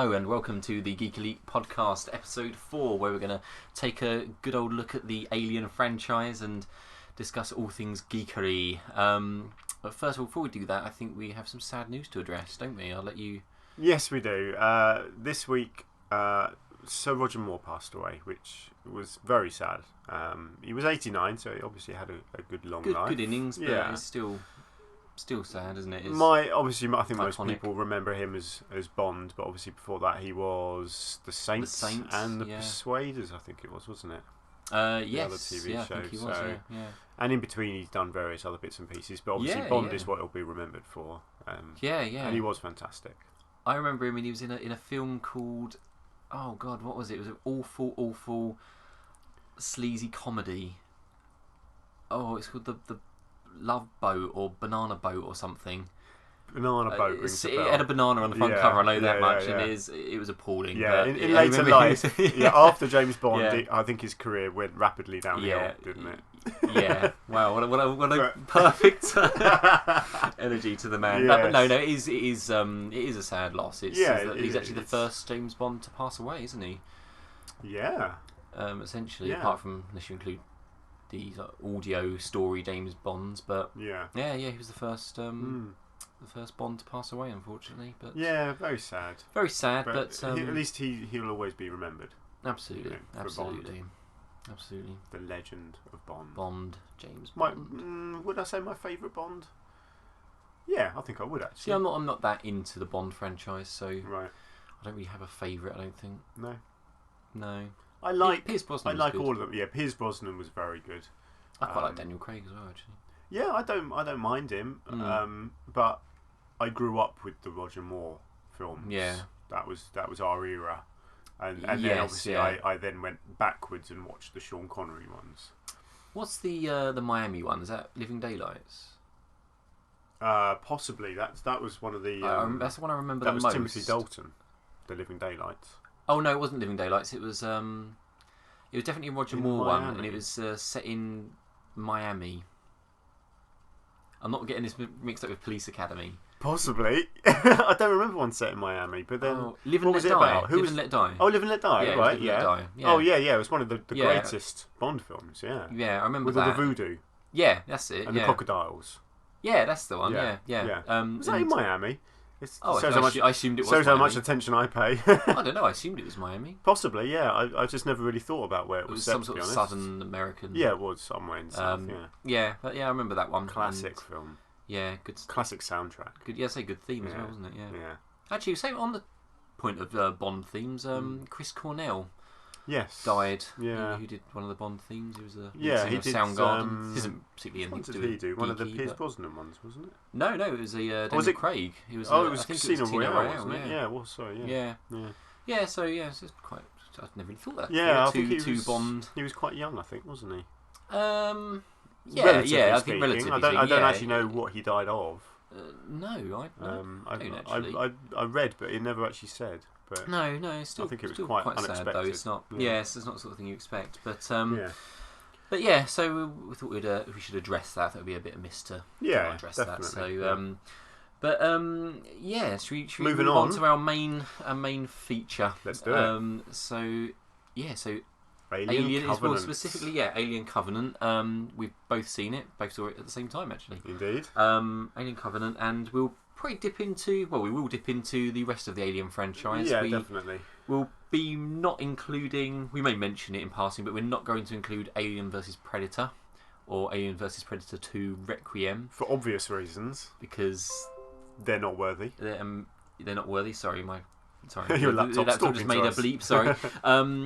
Hello and welcome to the Geek Elite podcast, episode 4, where we're going to take a good old look at the Alien franchise and discuss all things geekery. But first of all, before we do that, I think we have some sad news to address, don't we? I'll let you... Yes, we do. This week, Sir Roger Moore passed away, which was very sad. He was 89, so he obviously had a good long life. Good innings, but it's still sad, isn't it? It's I think most iconic. people remember him as Bond, but obviously before that he was the Saints and the Persuaders, I think it was, wasn't it? Yes, other TV show. I think he was, yeah. And in between he's done various other bits and pieces, but obviously Bond is what he'll be remembered for. And he was fantastic. I remember him when he was in a film called, oh god, what was it? It was an awful sleazy comedy. Oh, it's called the Love Boat or Banana Boat or something. Banana Boat rings a bell. It had a banana on the front cover, I know that much, and it was appalling. Yeah, in later life, after James Bond, I think his career went rapidly downhill, didn't it? Yeah, wow, what a perfect energy to the man. Yes. But no, it is a sad loss. He's actually the first James Bond to pass away, isn't he? Yeah. Essentially, apart from, unless you include the audio story James Bonds, but he was the first Bond to pass away, unfortunately. But very sad. Very sad, but at least he'll always be remembered. Absolutely, Absolutely. Absolutely. The legend of Bond. James Bond. Would I say my favourite Bond? Yeah, I think I would actually. See, I'm not that into the Bond franchise, so right. I don't really have a favourite. I don't think. No. I like Pierce Brosnan. I like all of them. Yeah, Pierce Brosnan was very good. I quite like Daniel Craig as well, actually. Yeah, I don't mind him. But I grew up with the Roger Moore films. Yeah, that was our era, and then obviously I then went backwards and watched the Sean Connery ones. What's the Miami one? Is that Living Daylights? Possibly. That was one of the. That's the one I remember. That the was most. Timothy Dalton, the Living Daylights. Oh no, it wasn't Living Daylights. It was definitely a Roger Moore one, and it was set in Miami. I'm not getting this mixed up with Police Academy. Possibly. I don't remember one set in Miami, but then Live and what Let was it Die. about? Live and Let Die. Oh, Live and Let Die. Yeah, right? Live and Let Die. Yeah. Oh yeah. It was one of the greatest Bond films. Yeah. Yeah, I remember with that. all the voodoo. Yeah, that's it. And the crocodiles. Yeah, that's the one. Yeah. Was that in Miami? I assumed it was. Shows Miami. how much attention I pay. I don't know. I assumed it was Miami. Possibly, yeah. I just never really thought about where it was set, some sort of Southern American. Yeah, it was somewhere in South. Yeah, I remember that one. Classic film. Yeah, good. Classic soundtrack. Good. Yeah, say good theme as well, wasn't it? Yeah. Actually, same on the point of Bond themes. Chris Cornell. Yes. Died. Yeah. Who did one of the Bond themes? He was a he did Soundgarden. Isn't particularly anything to do. What did he do? One of the geeky, Pierce Brosnan ones, wasn't it? No, it was a Daniel Craig. It was. It was I think Casino it was Royale, wasn't it? Yeah. Yeah. Well, sorry. Yeah. So it's quite. I never really thought that. Yeah, I think he was Bond. He was quite young, I think, wasn't he? I think relatively. I don't actually know what he died of. No, I don't actually. I read, but it never actually said. But no, it's still. I think it was still quite sad unexpected. though. It's not. It's not the sort of thing you expect. But But so we thought we should address that. That would be a bit amiss to address definitely, that. So, should we Moving move on to our main feature? Let's do it. So Alien Covenant. Well, specifically, Alien Covenant. We've both seen it. Both saw it at the same time, actually. Indeed. Alien Covenant, and we'll probably dip into the rest of the Alien franchise. Yeah, definitely. We'll be not including. We may mention it in passing, but we're not going to include Alien vs Predator or Alien vs Predator 2 Requiem for obvious reasons, because they're not worthy. They're not worthy. Sorry, your laptop just made a bleep. Sorry.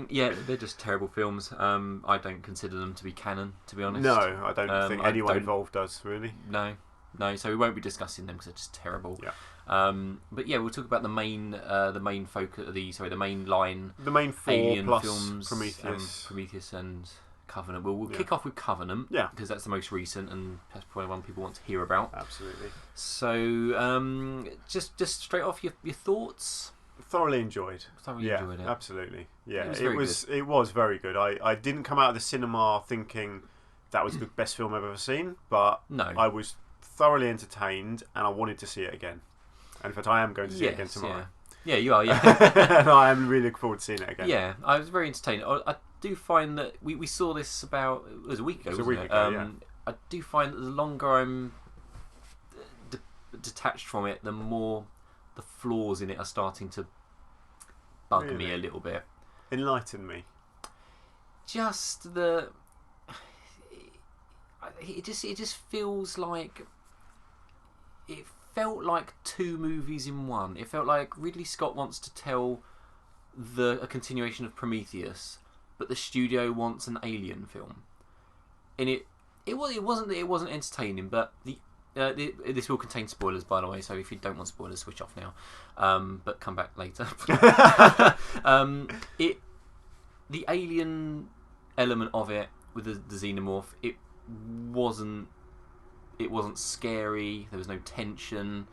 They're just terrible films. I don't consider them to be canon, to be honest. No, I don't think anyone involved does, really. No. So we won't be discussing them because they're just terrible. Yeah. But we'll talk about the main focus. The main line. The main 4 Alien plus films, Prometheus and Covenant. We'll kick off with Covenant. Yeah. Because that's the most recent and that's probably one people want to hear about. Absolutely. So just straight off your thoughts. Thoroughly enjoyed. Enjoyed it. Absolutely. Yeah, it was very good. I didn't come out of the cinema thinking that was the best film I've ever seen, but no, I was thoroughly entertained and I wanted to see it again. And in fact, I am going to see it again tomorrow. Yeah, you are. Yeah. No, I am really looking forward to seeing it again. Yeah, I was very entertained. I do find that we saw this about it was a week ago. It was a wasn't week it? ago, yeah. I do find that the longer I'm detached from it, the more the flaws in it are starting to bug me a little bit. Enlighten me. Just it just feels like it felt like two movies in one. It felt like Ridley Scott wants to tell a continuation of Prometheus, but the studio wants an Alien film. And it wasn't entertaining, but this will contain spoilers, by the way. So if you don't want spoilers, switch off now. But come back later. The Alien element of it with the xenomorph, it wasn't scary. There was no tension.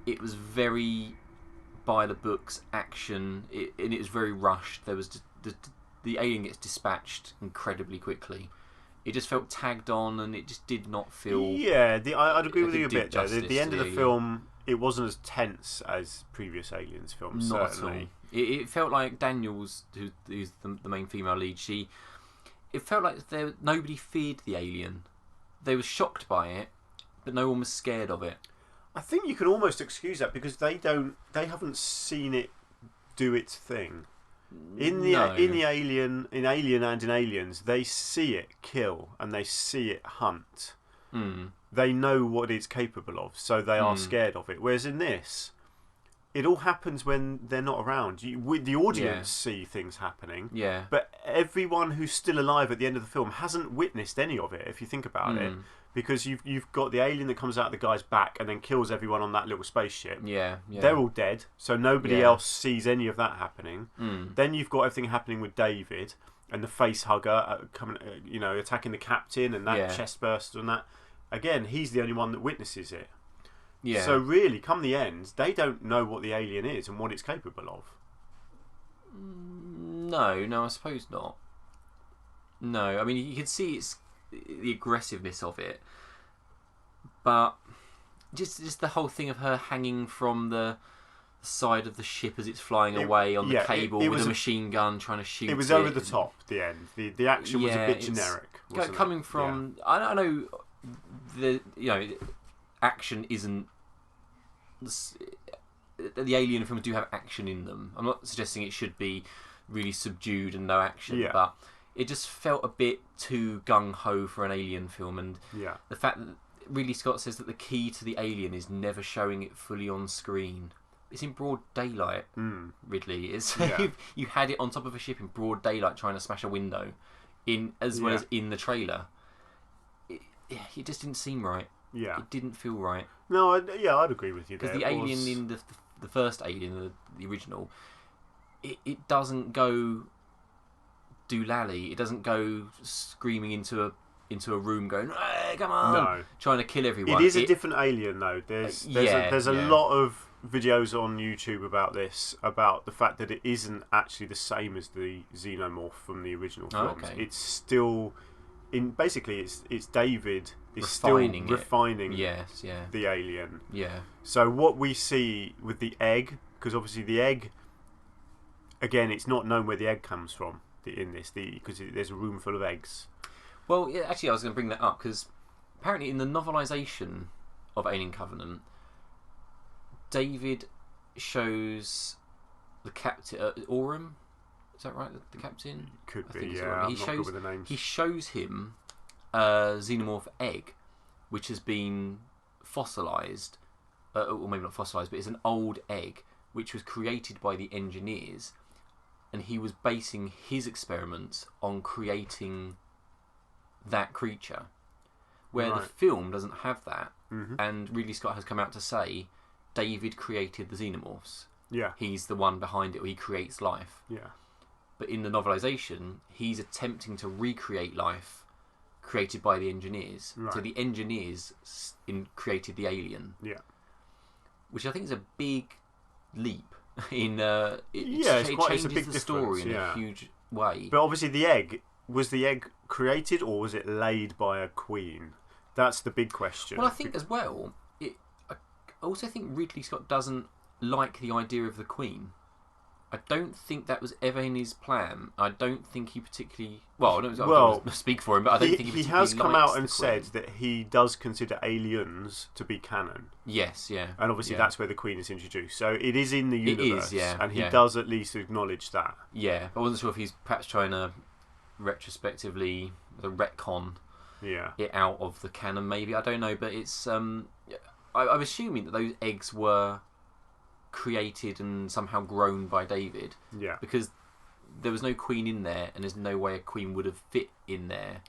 It was very by the books action, and it was very rushed. There was the alien gets dispatched incredibly quickly. It just felt tagged on, and it just did not feel. Yeah, I'd agree with you a bit. Though the end of the alien. film, it wasn't as tense as previous Aliens films. Not certainly. at all. It felt like Daniels, who's the main female lead. It felt like nobody feared the alien. They were shocked by it, but no one was scared of it. I think you can almost excuse that because they haven't seen it do its thing. In Alien and in Aliens, they see it kill and they see it hunt. Mm. They know what it's capable of, so they are scared of it. Whereas in this, it all happens when they're not around. The audience see things happening, but everyone who's still alive at the end of the film hasn't witnessed any of it, if you think about it. Because you've got the alien that comes out of the guy's back and then kills everyone on that little spaceship. Yeah. They're all dead, so nobody else sees any of that happening. Then you've got everything happening with David and the face hugger coming, attacking the captain and that chest burst and that. Again, he's the only one that witnesses it. Yeah. So really, come the end, they don't know what the alien is and what it's capable of. No, I suppose not. No, I mean you can see the aggressiveness of it, but just the whole thing of her hanging from the side of the ship as it's flying away on the cable with a machine gun trying to shoot. It was over the top. The end. The action was a bit generic. Coming from, I know action isn't. The Alien films do have action in them. I'm not suggesting it should be really subdued and no action, but it just felt a bit too gung-ho for an Alien film. And the fact that Ridley Scott says that the key to the Alien is never showing it fully on screen. It's in broad daylight, Ridley. You had it on top of a ship in broad daylight trying to smash a window, well as in the trailer. It just didn't seem right. Yeah. It didn't feel right. No, I'd agree with you there. Because the alien in the first Alien, the original, it doesn't go doolally. It doesn't go screaming into a room going, "Hey, come on!" trying to kill everyone. It is a different alien though. There's a lot of videos on YouTube about this, about the fact that it isn't actually the same as the xenomorph from the original films. It's still basically it's David is refining the alien. Yeah. So what we see with the egg, because obviously the egg, again, it's not known where the egg comes from in this, because there's a room full of eggs. Well, actually, I was going to bring that up because apparently in the novelisation of Alien Covenant, David shows the captain Aurum. Is that right? The captain could be. Yeah, I'm not good with the names. He shows him a xenomorph egg, which has been fossilised, or maybe not fossilised, but it's an old egg which was created by the engineers, and he was basing his experiments on creating that creature. Where the film doesn't have that, and Ridley Scott has come out to say David created the xenomorphs. Yeah, he's the one behind it, or he creates life. Yeah. But in the novelisation, he's attempting to recreate life created by the engineers. Right. So the engineers created the alien. Yeah. Which I think is a big leap in it changes the difference. Story in a huge way. But obviously was the egg created or was it laid by a queen? That's the big question. Well, I think as well, I also think Ridley Scott doesn't like the idea of the Queen. I don't think that was ever in his plan. I don't think he particularly... Well, I don't speak for him, but I don't think he particularly has come out and said that he does consider aliens to be canon. Yes, yeah. And obviously that's where the Queen is introduced. So it is in the universe. It is, yeah. And he does at least acknowledge that. Yeah, but I wasn't sure if he's perhaps trying to retrospectively retcon it out of the canon, maybe. I don't know, but it's... I'm assuming that those eggs were created and somehow grown by David. Yeah. Because there was no Queen in there, and there's no way a Queen would have fit in there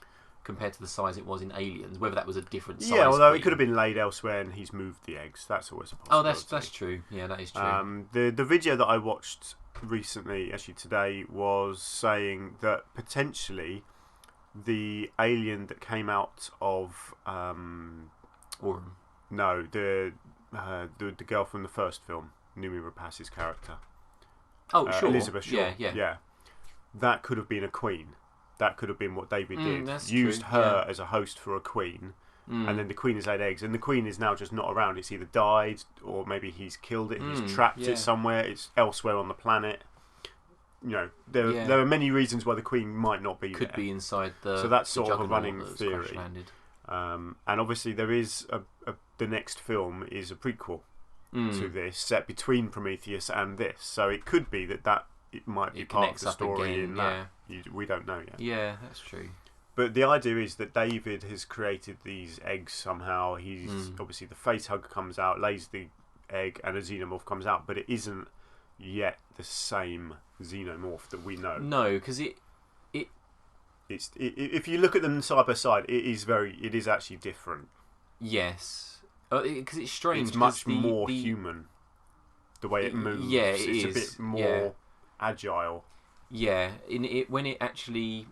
compared to the size it was in Aliens. Whether that was a different size. Yeah, although Queen. it could have been laid elsewhere, and he's moved the eggs. That's always a possibility. Oh, that's true. Yeah, that is true. The video that I watched recently, actually today, was saying that potentially the alien that came out of Aurum. No, the girl from the first film, Noomi Rapace's character. Oh, sure. Elizabeth Shaw. Yeah. That could have been a queen. That could have been what David did. Used her as a host for a queen. And then the queen has laid eggs. And the queen is now just not around. It's either died or maybe he's killed it. He's trapped it somewhere. It's elsewhere on the planet. You know, there are many reasons why the queen might not be there. Could be inside the... So that's sort of a running theory. And obviously there is the next film is a prequel to this, set between Prometheus and this. So it could be that it might be part of the story in that. We don't know yet. Yeah, that's true. But the idea is that David has created these eggs somehow. He's obviously the facehugger comes out, lays the egg, and a xenomorph comes out, but it isn't yet the same xenomorph that we know. No, because if you look at them side by side, it is actually different. Yes, because it's strange. It's much more human. The way it moves, it's a bit more agile. Yeah, when it actually,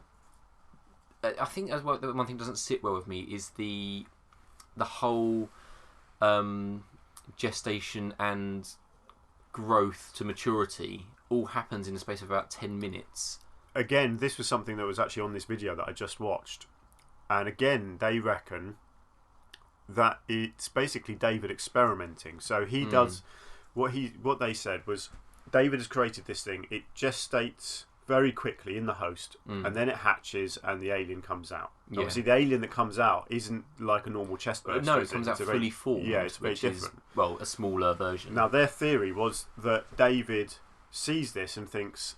I think as well. The one thing that doesn't sit well with me is the whole gestation and growth to maturity all happens in the space of about 10 minutes. Again, this was something that was actually on this video that I just watched, and again they reckon that it's basically David experimenting. So he does what they said was David has created this thing. It gestates very quickly in the host, and then it hatches, and the alien comes out. Yeah. Obviously, the alien that comes out isn't like a normal chest burster. No, it comes out fully formed. Yeah, it's very different. A smaller version. Now, their theory was that David sees this and thinks,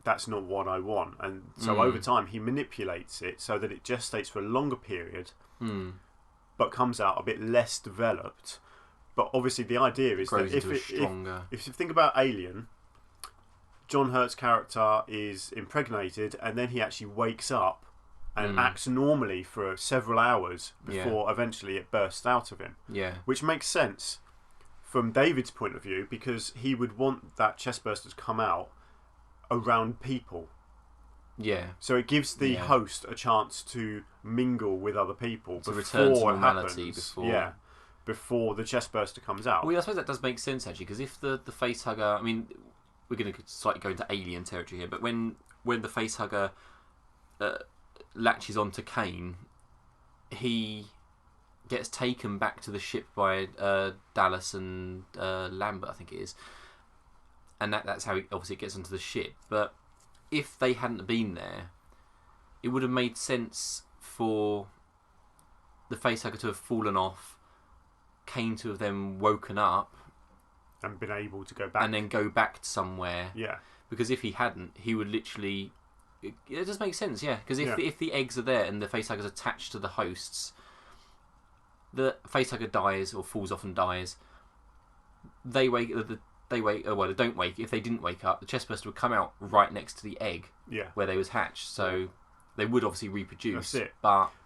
that's not what I want. And so over time, he manipulates it so that it gestates for a longer period, but comes out a bit less developed. But obviously, the idea is that if you think about Alien, John Hurt's character is impregnated, and then he actually wakes up and acts normally for several hours before eventually it bursts out of him. Yeah. Which makes sense from David's point of view, because he would want that chest burster to come out around people. Yeah. So it gives the host a chance to mingle with other people to return to normality before the chest burster comes out. Well, I suppose that does make sense actually, because if the facehugger, I mean, we're going to slightly go into alien territory here, but when the facehugger latches onto Kane, he gets taken back to the ship by Dallas and Lambert, I think it is, and that's how he obviously gets onto the ship. But if they hadn't been there, it would have made sense for the facehugger to have fallen off, Kane to have then woken up and been able to go back, and then go back somewhere. Yeah, because if he hadn't, he would literally. It does make sense, yeah. Because if the eggs are there and the facehugger's attached to the hosts, the facehugger dies or falls off and dies. They wake. They don't wake. If they didn't wake up, the chestburster would come out right next to the egg, where they was hatched. So they would obviously reproduce. That's it.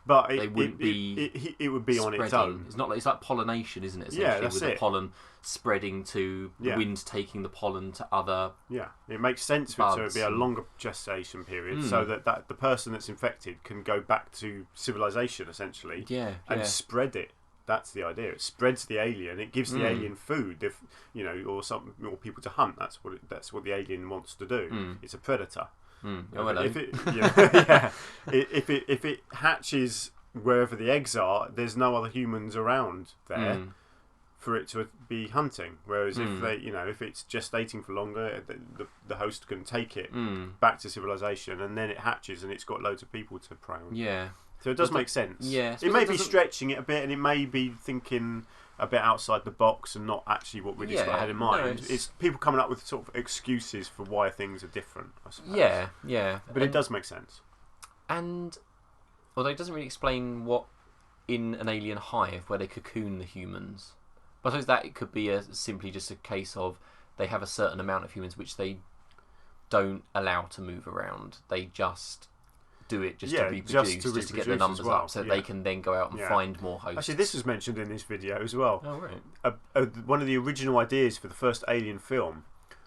But they wouldn't be. It would be spreading. On its own. It's not. It's like pollination, isn't it? Yeah, that's with it. The pollen spreading to the wind, taking the pollen to other. Yeah, it makes sense for it to be a longer gestation period, so that the person that's infected can go back to civilization essentially. And spread it. That's the idea. It spreads the alien. It gives the alien food, or people to hunt. That's what the alien wants to do. It's a predator. If it hatches wherever the eggs are, there's no other humans around there for it to be hunting. Whereas if it's gestating for longer, the host can take it back to civilization, and then it hatches and it's got loads of people to prey on. Yeah. So it does make sense. Yeah. It may be stretching it a bit, and it may be thinking a bit outside the box and not actually what Ridley Scott had in mind. No, it's people coming up with sort of excuses for why things are different, I suppose. Yeah. But it does make sense. And although it doesn't really explain what in an alien hive where they cocoon the humans. But I suppose that it could be simply just a case of they have a certain amount of humans which they don't allow to move around. They just do it to reproduce, just to get the numbers up, so that they can then go out and find more hosts. Actually, this was mentioned in this video as well. Oh, right. One of the original ideas for the first Alien film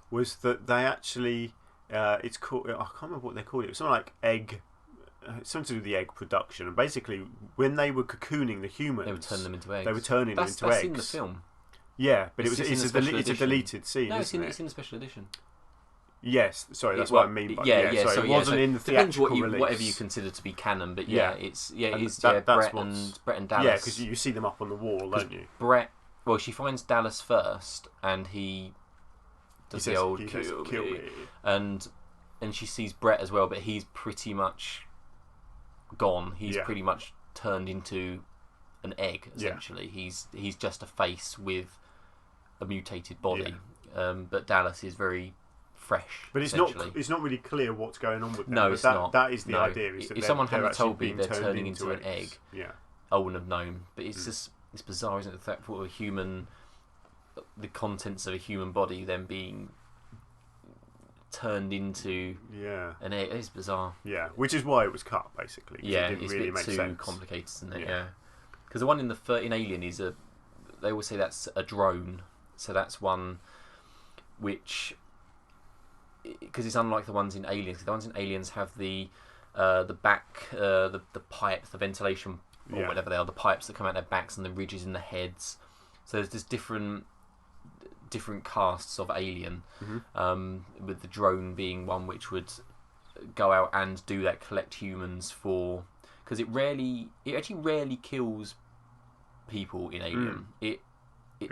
was that they actually, it's called, I can't remember what they called it. It was something like egg, something to do with the egg production. And basically, when they were cocooning the humans, they would turn them into eggs. That's eggs. In the film. Yeah, but it's a deleted scene. No, it's in the special edition. Yes, sorry, that's what I mean. By, so it wasn't in the theatrical release. Whatever you consider to be canon, but it's Brett and Dallas. Yeah, because you see them up on the wall, don't you? Brett, well, she finds Dallas first, and he does the old kill me, and she sees Brett as well, but he's pretty much gone. He's pretty much turned into an egg. Essentially, he's just a face with a mutated body. But Dallas is very fresh, but it's not really clear what's going on with them. No, it's not. That is the idea. Is that if someone hadn't told me they're turning into an eggs. egg, I wouldn't have known. But it's just it's bizarre, isn't it? The fact that the contents of a human body then being turned into an egg. It's bizarre. Yeah, which is why it was cut, basically. Yeah, it didn't it's really a bit make too sense. complicated, isn't it? Yeah, because the one in Alien is they always say that's a drone, so that's one which. Because it's unlike the ones in Aliens. The ones in Aliens have the back, the pipe, the ventilation, or whatever they are, the pipes that come out their backs and the ridges in the heads. So there's just different casts of Alien, with the drone being one which would go out and do that, collect humans for... Because it actually rarely kills people in Alien. It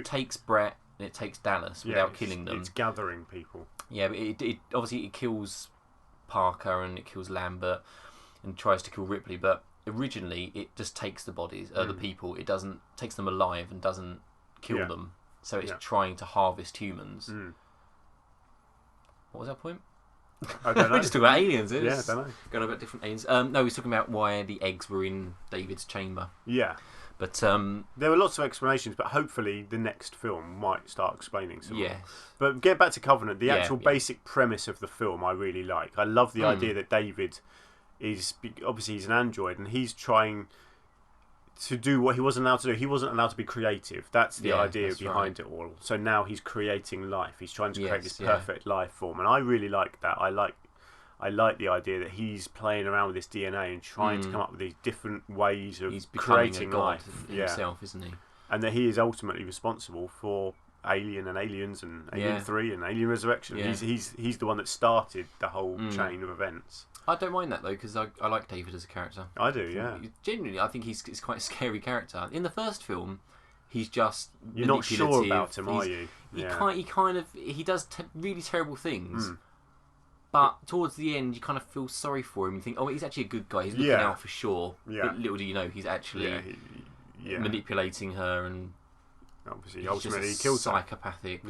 takes Brett and it takes Dallas without killing them. It's gathering people. Yeah, but it obviously it kills Parker and it kills Lambert and tries to kill Ripley, but originally it just takes the bodies, the people. It takes them alive and doesn't kill them. So it's trying to harvest humans. What was that point? I don't know. We're just talking about aliens. I don't know. Going about different aliens. No, he's talking about why the eggs were in David's chamber. Yeah. But there were lots of explanations, but hopefully the next film might start explaining some more. Yes. But get back to Covenant. The actual basic premise of the film I really like. I love the idea that David is... Obviously, he's an android, and he's trying to do what he wasn't allowed to do. He wasn't allowed to be creative. That's the idea behind it all. So now he's creating life. He's trying to create this perfect life form. And I really like that. I like the idea that he's playing around with this DNA and trying to come up with these different ways of creating life himself, isn't he? And that he is ultimately responsible for Alien and Aliens and Alien 3 and Alien Resurrection. Yeah. He's the one that started the whole chain of events. I don't mind that though, because I like David as a character. I do, yeah. Genuinely, I think he's quite a scary character. In the first film, he's just You're not sure about him, are you? He does really terrible things. But towards the end, you kind of feel sorry for him. You think, oh, he's actually a good guy. He's looking out for sure. Yeah. But little do you know, he's actually manipulating her, and obviously, ultimately, he kills her. Psychopathic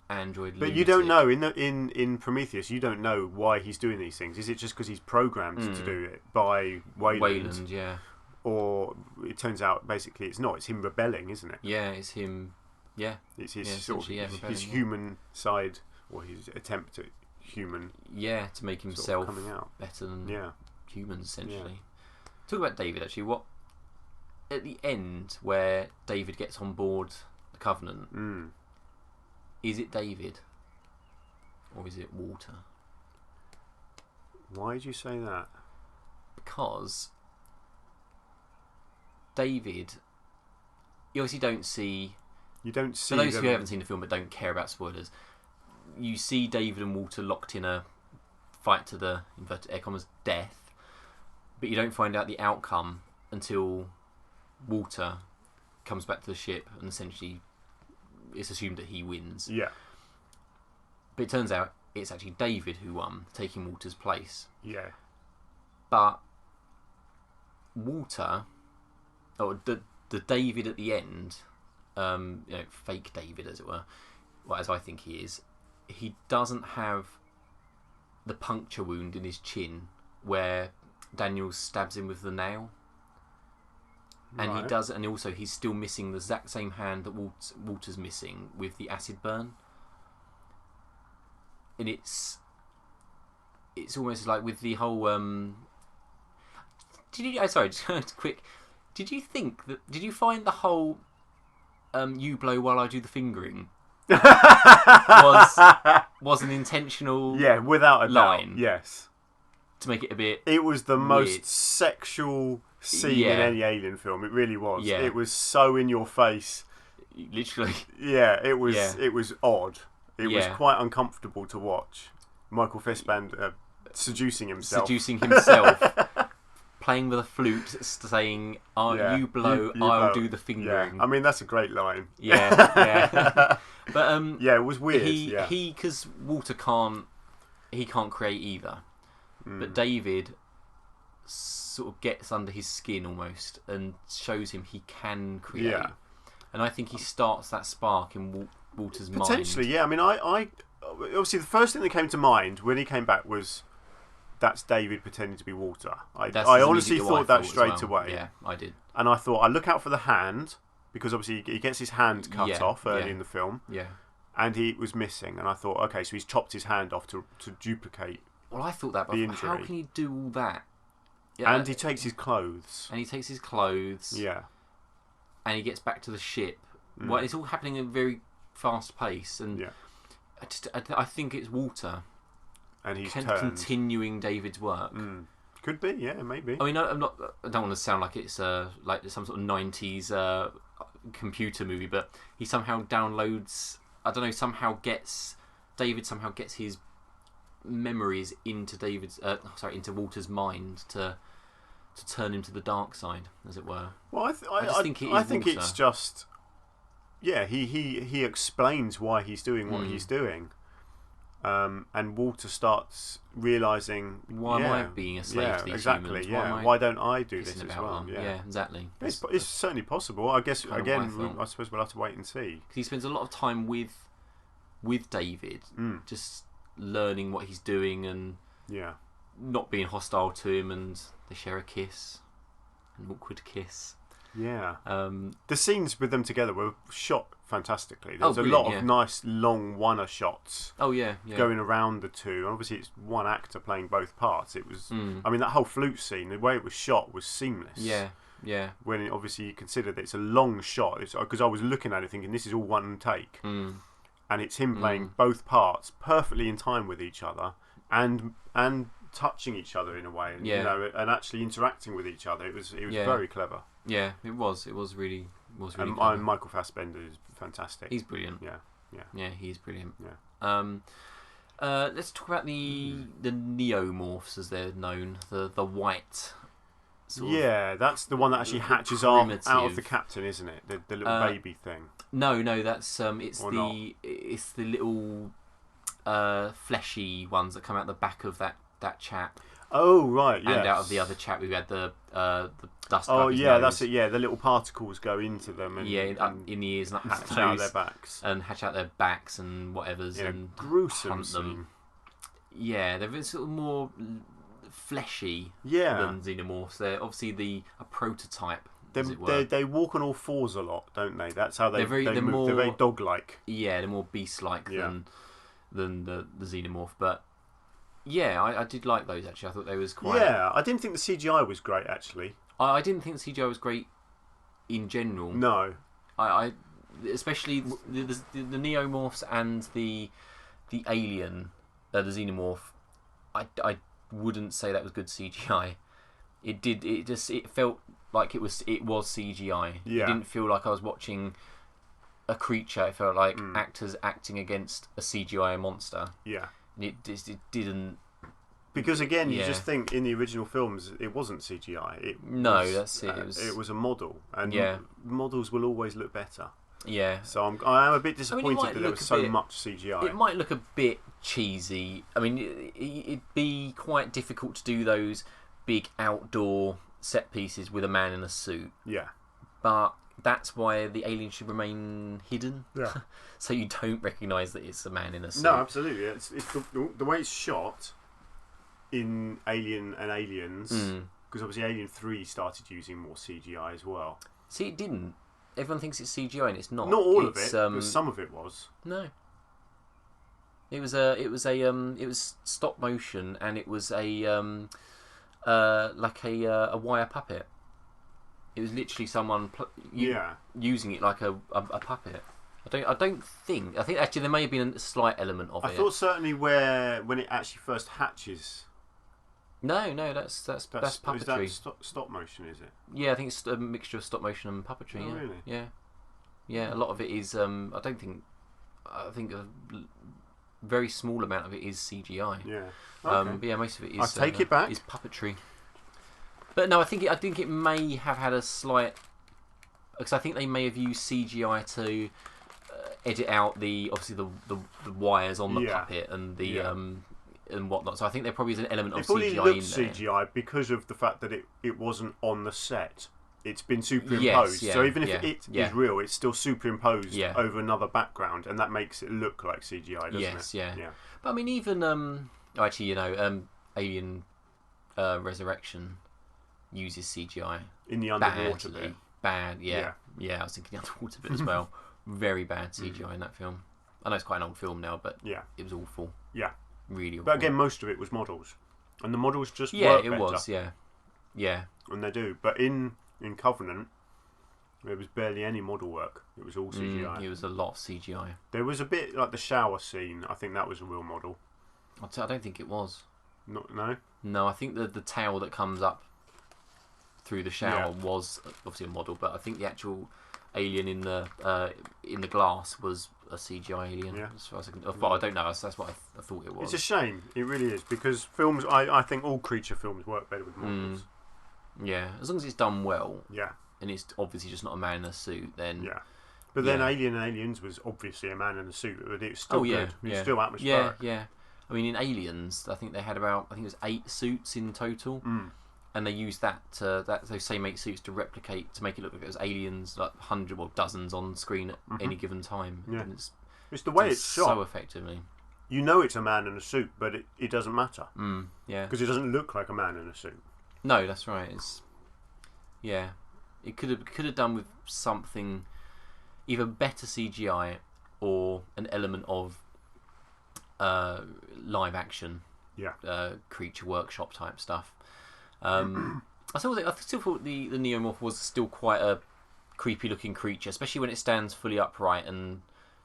android. But you don't know in Prometheus. You don't know why he's doing these things. Is it just because he's programmed to do it by Wayland? Yeah. Or it turns out basically it's not. It's him rebelling, isn't it? Yeah, it's him. Yeah. It's his sort of his human side, or his attempt at human. Yeah, to make himself coming out better than humans, essentially. Talk about David, actually. What at the end where David gets on board the Covenant, is it David or is it Walter? Why did you say that? Because David, you obviously don't see. You don't see. For those who haven't seen the film but don't care about spoilers, you see David and Walter locked in a fight to the inverted air commas death, but you don't find out the outcome until Walter comes back to the ship and essentially it's assumed that he wins. Yeah. But it turns out it's actually David who won, taking Walter's place. Yeah. But Walter, or the David at the end, fake David as it were, well, as I think he is, he doesn't have the puncture wound in his chin where Daniel stabs him with the nail. And he does, and also he's still missing the exact same hand that Walter's missing with the acid burn. And it's almost like with the whole. Just quick. Did you find the whole "you blow while I do the fingering" was an intentional without a line? Doubt, yes. To make it a bit. It was the weird. most sexual scene in any Alien film. It really was. Yeah. It was so in your face. Literally. Yeah, it was. Yeah. It was odd. It was quite uncomfortable to watch. Michael Fassbender seducing himself. Playing with a flute, saying, you blow, I'll do the fingering. Yeah. I mean, that's a great line. Yeah. But it was weird. Because Walter can't create either. But David sort of gets under his skin almost and shows him he can create. Yeah. And I think he starts that spark in Walter's mind. Potentially, yeah. I mean, I obviously the first thing that came to mind when he came back was that's David pretending to be Walter. I honestly thought that straight away. Yeah, I did. And I thought, I look out for the hand, because obviously he gets his hand cut off early in the film. Yeah. And he was missing. And I thought, okay, so he's chopped his hand off to duplicate. Well, I thought that, but how can he do all that? Yeah, and he takes his clothes. Yeah. And he gets back to the ship. Well, it's all happening at a very fast pace. And I think it's Walter. And he's continuing David's work. Could be, yeah, maybe. I mean, I don't want to sound like it's like some sort of 90s computer movie, but he somehow downloads. David somehow gets his memories into into Walter's mind to turn him to the dark side, as it were. Well, I think it's just. Yeah, he explains why he's doing what he's doing. And Walter starts realising, why am I being a slave to these humans? Why don't I do this as well? Yeah, exactly. It's certainly possible. I guess again, I suppose we'll have to wait and see. Because he spends a lot of time with David, just learning what he's doing and not being hostile to him, and they share a kiss, an awkward kiss. Yeah. The scenes with them together were shot fantastically. There's a lot of nice long one-er shots. Oh yeah. Going around the two. Obviously, it's one actor playing both parts. It was. I mean, that whole flute scene, the way it was shot was seamless. Yeah. When obviously you consider that it's a long shot, because I was looking at it thinking this is all one take, and it's him playing both parts perfectly in time with each other, and touching each other in a way, and and actually interacting with each other. It was very clever. Yeah, it was really and clever. Michael Fassbender is fantastic. He's brilliant. Yeah, he's brilliant. Yeah. Let's talk about the neomorphs, as they're known. The white. That's the one that actually hatches out of the captain, isn't it? The little baby thing. No, that's it's the little fleshy ones that come out the back of that chap. Oh right, yes. And out of the other chap, we had the dust. Oh yeah, nose. That's it. Yeah, the little particles go into them and in the ears and hatch out their backs and whatever's and gruesome hunt them. Scene. Yeah, they're sort of more fleshy than xenomorphs. They're obviously a prototype. They walk on all fours a lot, don't they? That's how they move. They're very dog-like. Yeah, they're more beast-like than the xenomorph, but. Yeah, I did like those actually. I thought they was quite. Yeah, I didn't think the CGI was great actually. I didn't think the CGI was great in general. No. I especially the neomorphs and the alien, the xenomorph. I wouldn't say that was good CGI. It felt like it was CGI. Yeah. It didn't feel like I was watching a creature. It felt like actors acting against a CGI monster. Yeah. It didn't. Because again, you just think in the original films it wasn't CGI. That's it. It was a model, and models will always look better. Yeah. So I am a bit disappointed that there was so much CGI. It might look a bit cheesy. I mean, it'd be quite difficult to do those big outdoor set pieces with a man in a suit. Yeah. But that's why the alien should remain hidden. Yeah. So you don't recognise that it's a man in a suit. No, absolutely. It's the way it's shot in Alien and Aliens, because obviously Alien 3 started using more CGI as well. See, it didn't. Everyone thinks it's CGI and it's not. Not all of it, but some of it was. No. It was stop motion, and it was a wire puppet. It was literally someone using it like a puppet. I think actually there may have been a slight element of it. I thought certainly when it actually first hatches. No, that's puppetry. Is that stop motion? Is it? Yeah, I think it's a mixture of stop motion and puppetry. Oh, really? Yeah. A lot of it is. I think a very small amount of it is CGI. Yeah. Okay. But yeah, most of it is. I take it back. Is puppetry. But no, I think it may have had a slight, because I think they may have used CGI to edit out the wires on the puppet and the and whatnot. So I think there probably is an element of CGI in there. CGI because of the fact that it wasn't on the set. It's been superimposed. So even if it is real, it's still superimposed over another background, and that makes it look like CGI, doesn't it? Yeah. But I mean, even Alien Resurrection uses CGI in the underwater bit. Bad, yeah. I was thinking the underwater bit as well. Very bad CGI in that film. I know it's quite an old film now, but it was awful. Yeah, really awful. But again, most of it was models, and the models just work better. Yeah, it was. Yeah. And they do, but in Covenant, there was barely any model work. It was all CGI. It was a lot of CGI. There was a bit like the shower scene. I think that was a real model. I don't think it was. No. No, I think the towel that comes up through the shower was obviously a model, but I think the actual alien in the glass was a CGI alien. Yeah. As far as I can, but I don't know. That's what I thought it was. It's a shame. It really is, because films. I think all creature films work better with models. Yeah, as long as it's done well. Yeah. And it's obviously just not a man in a suit, then. Yeah. But then Alien and Aliens was obviously a man in a suit, but it's still good. It's still atmospheric. Yeah. I mean, in Aliens, I think they had it was 8 suits in total. And they used those same 8 suits to replicate, to make it look like it was aliens, like 100 or dozens on screen at any given time. Yeah. It's the way it's shot so effectively. You know it's a man in a suit, but it doesn't matter. Yeah. Because it doesn't look like a man in a suit. No, that's right. It could have done with something, either better CGI or an element of live action. Creature workshop type stuff. I still thought the Neomorph was still quite a creepy looking creature, especially when it stands fully upright and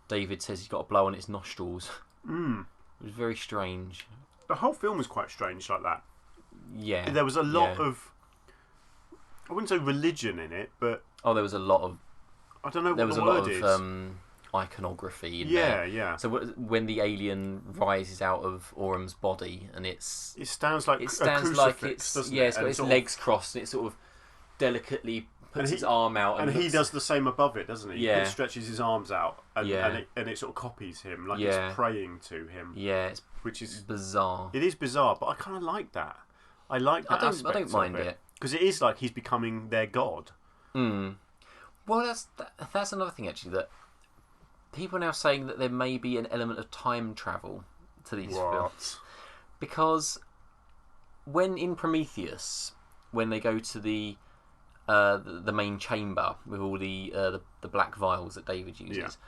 David says he's got a blow on its nostrils. It was very strange. The whole film was quite strange like that. Yeah. There was a lot of, I wouldn't say religion in it, but there was a lot of, I don't know what the word is. There was a lot of iconography in there. Yeah. So when the alien rises out of Orum's body, and it stands like it's doesn't it? It's got its legs crossed, and it sort of delicately puts its arm out, and he does the same above it, doesn't he? Yeah. He stretches his arms out, and it sort of copies him, like it's praying to him. Yeah, which is bizarre. It is bizarre, but I kind of like that. I like that aspect. I don't mind it, because it is like he's becoming their god. Well, that's another thing actually, that people are now saying that there may be an element of time travel to these films, because when in Prometheus, when they go to the main chamber with all the black vials that David uses,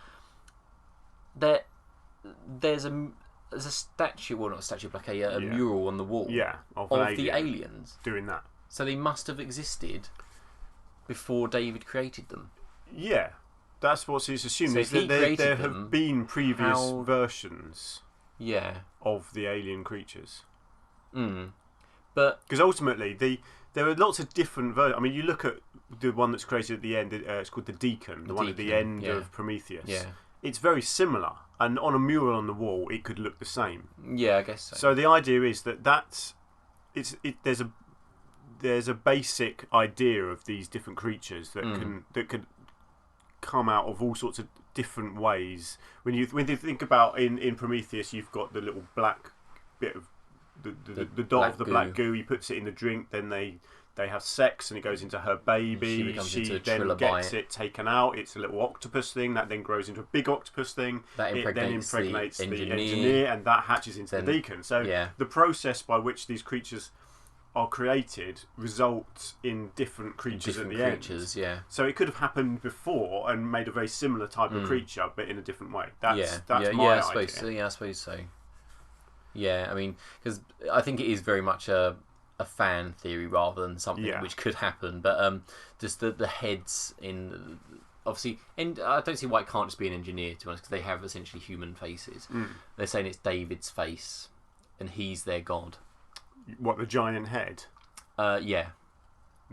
there's a statue, well not a statue, but like a mural on the wall of the aliens doing that. So they must have existed before David created them. Yeah, that's what he's assuming. So there have been previous versions of the alien creatures. But because ultimately there are lots of different versions. I mean, you look at the one that's created at the end, it's called the Deacon, the one at the end of Prometheus. Yeah. It's very similar, and on a mural on the wall it could look the same. Yeah, I guess so. So the idea is there's a basic idea of these different creatures that could come out of all sorts of different ways. When you think about in Prometheus, you've got the little black bit of the dot of the black goo. He puts it in the drink, then they have sex and it goes into her baby. She then gets it taken out. It's a little octopus thing that then grows into a big octopus thing. It then impregnates the engineer, and that hatches into the deacon. So the process by which these creatures are created results in different creatures at the end. Yeah. So it could have happened before and made a very similar type of creature, but in a different way. That's my idea. I suppose so. Yeah, I mean, because I think it is very much a fan theory rather than something which could happen. But just the heads in, obviously, and I don't see why it can't just be an engineer, to be honest, because they have essentially human faces. They're saying it's David's face, and he's their god. What, the giant head? Yeah.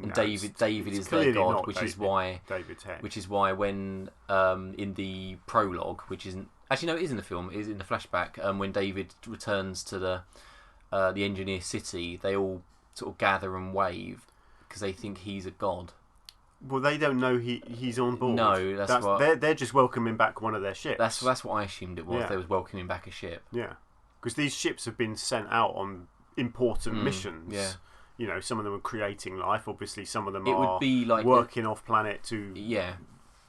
And David is their god, which is why David's head. Which is why when in the prologue, which isn't actually no, it is in the film, it is in the flashback, when David returns to the engineer city, they all sort of gather and wave because they think he's a god. Well, they don't know he's on board. No, that's what they're just welcoming back one of their ships. That's what I assumed it was. Yeah. They was welcoming back a ship. Yeah, because these ships have been sent out on important missions. Yeah. You know, some of them are creating life. Obviously, some of them would be like working off planet to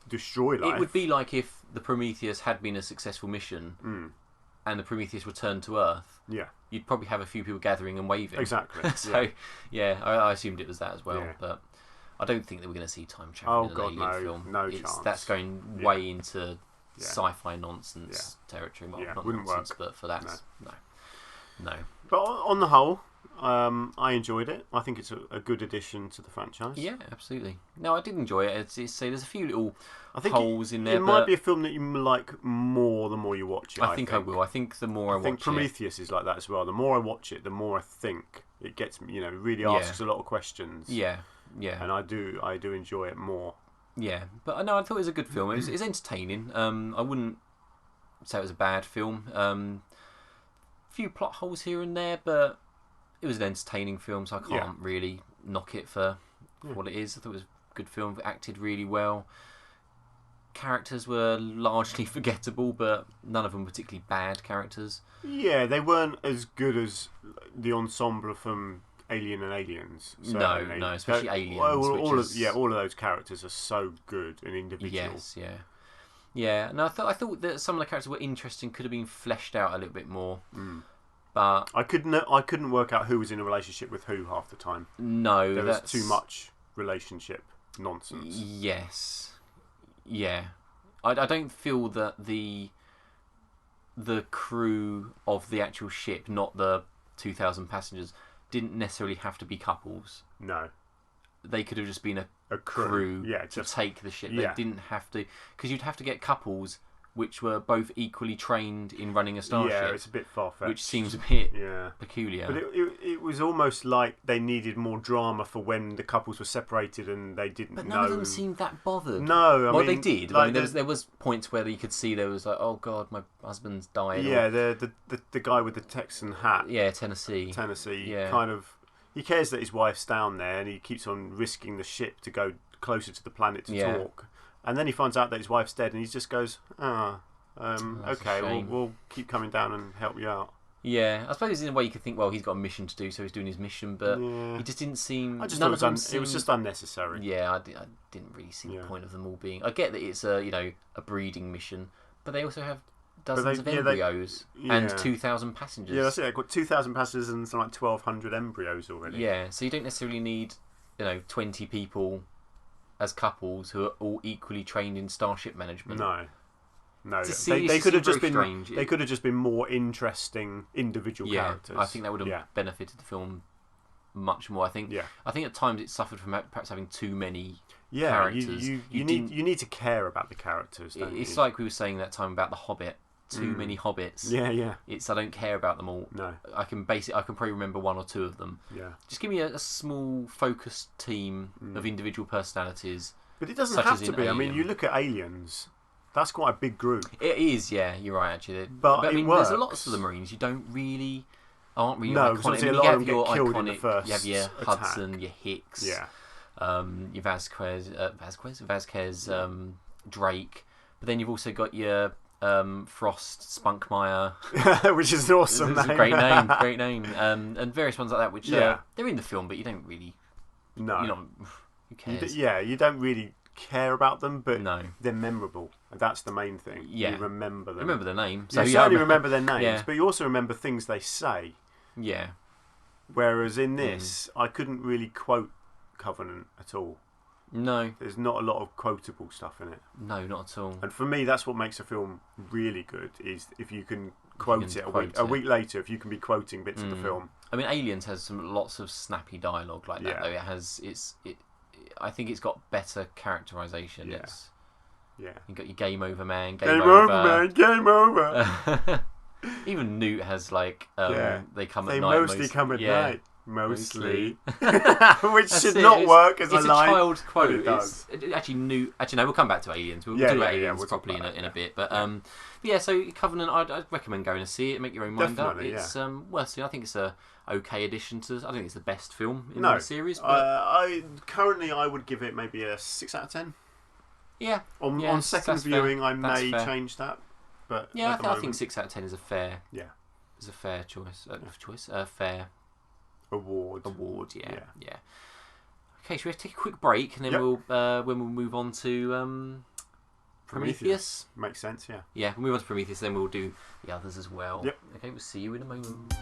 destroy life. It would be like if the Prometheus had been a successful mission and the Prometheus returned to Earth. Yeah. You'd probably have a few people gathering and waving. Exactly. So, I assumed it was that as well. Yeah. But I don't think that we're going to see time travel in an alien film. No chance. That's going way into sci-fi nonsense territory. Well, not wouldn't nonsense, work. But for that, no. But on the whole, I enjoyed it. I think it's a good addition to the franchise. Yeah, absolutely. No, I did enjoy it. There's a few little holes in there. It might be a film that you like more the more you watch it. I think I will. I think the more I watch it. I think Prometheus is like that as well. The more I watch it, the more I think it gets me. Really asks a lot of questions. Yeah. And I do enjoy it more. Yeah, but no, I thought it was a good film. It was entertaining. I wouldn't say it was a bad film. Few plot holes here and there, but it was an entertaining film, so I can't really knock it for what it is. I thought it was a good film. It acted really well. Characters were largely forgettable, but none of them particularly bad characters. Yeah, they weren't as good as the ensemble from Alien and Aliens. Certainly. No, especially Aliens. All of those characters are so good and individual. Yes, yeah. And I thought that some of the characters were interesting, could have been fleshed out a little bit more. But I couldn't work out who was in a relationship with who half the time. No, there was too much relationship nonsense. Yes, yeah. I don't feel that the crew of the actual ship, not the 2,000 passengers, didn't necessarily have to be couples. No. They could have just been a crew to take the ship. They didn't have to, because you'd have to get couples which were both equally trained in running a starship. Yeah, it's a bit far-fetched. Which seems a bit peculiar. But it was almost like they needed more drama for when the couples were separated and they didn't know. But none of them seemed that bothered. No, I mean... they did. Like, there was points where you could see there was like, oh God, my husband's died. Yeah, the guy with the Texan hat. Yeah, Tennessee. Yeah. Kind of... He cares that his wife's down there and he keeps on risking the ship to go closer to the planet to talk. And then he finds out that his wife's dead and he just goes, okay, we'll keep coming down and help you out. Yeah, I suppose in a way you could think, well, he's got a mission to do, so he's doing his mission, but he just didn't seem... I just thought it was just unnecessary. Yeah, I didn't really see the point of them all being... I get that it's a breeding mission, but they also have dozens of embryos and 2,000 passengers. Yeah, that's it. They've got 2,000 passengers and something like 1,200 embryos already. Yeah, so you don't necessarily need 20 people as couples who are all equally trained in starship management. No, they could have just been strange. They could have just been more interesting individual characters. I think that would have benefited the film much more. I think at times it suffered from perhaps having too many characters. You need to care about the characters. It's like we were saying that time about The Hobbit. Too many hobbits. Yeah. I don't care about them all. No. I can probably remember one or two of them. Yeah. Just give me a small focused team of individual personalities. But it doesn't have to be. Alien. I mean, you look at Aliens. That's quite a big group. It is, yeah. You're right, actually. But I mean, there's lots of the Marines you aren't really iconic. A lot of them get killed in the first. You have your attack. Hudson, your Hicks. Yeah. Your Vasquez. Drake, but then you've also got your Frost, Spunkmeyer, which is an awesome name. It's a great name, and various ones like that, which they're in the film, but you don't really. No. Who cares? You don't really care about them, but no. they're memorable. That's the main thing. Yeah. You remember them. Remember their name. So you certainly remember their names, but you also remember things they say. Yeah. Whereas in this, I couldn't really quote Covenant at all. No. There's not a lot of quotable stuff in it. No, not at all. And for me, that's what makes a film really good, is if you can quote it a week later, if you can be quoting bits of the film. I mean, Aliens has lots of snappy dialogue like that, though. I think it's got better characterisation. Yeah. You've got your game over man, game over man, game over. Even Newt has like they come at night. They mostly come at night. Mostly. Which That's should not work as a line. It's a child quote. It does. Actually, Newt. Actually, no, we'll come back to Aliens. We'll talk about Aliens properly in a bit. But so Covenant, I'd recommend going to see it. Make your own mind up. It's worth seeing. I think it's a okay addition to. I don't think it's the best film in the series. But currently I would give it maybe a 6 out of 10. Yeah. On second viewing, I may change that. But I think 6 out of 10 is a fair. Yeah. Is a fair choice. Fair. Award. Yeah. Okay, shall we take a quick break and then we'll move on to Prometheus? Makes sense, yeah. Yeah, we'll move on to Prometheus, then we'll do the others as well. Yep. Okay, we'll see you in a moment.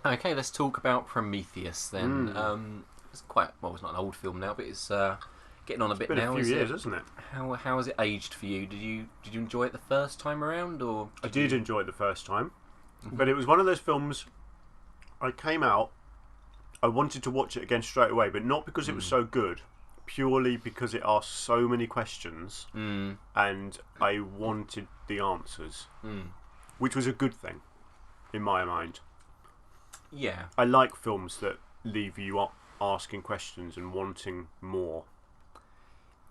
Okay, let's talk about Prometheus then. It's it's not an old film now, but it's getting on a bit now. It's been a few years, isn't it? How has it aged for you? Did you enjoy it the first time around, or I did enjoy it the first time, but it was one of those films. I came out, I wanted to watch it again straight away, but not because it was so good, purely because it asked so many questions, and I wanted the answers, which was a good thing, in my mind. Yeah, I like films that leave you up asking questions and wanting more.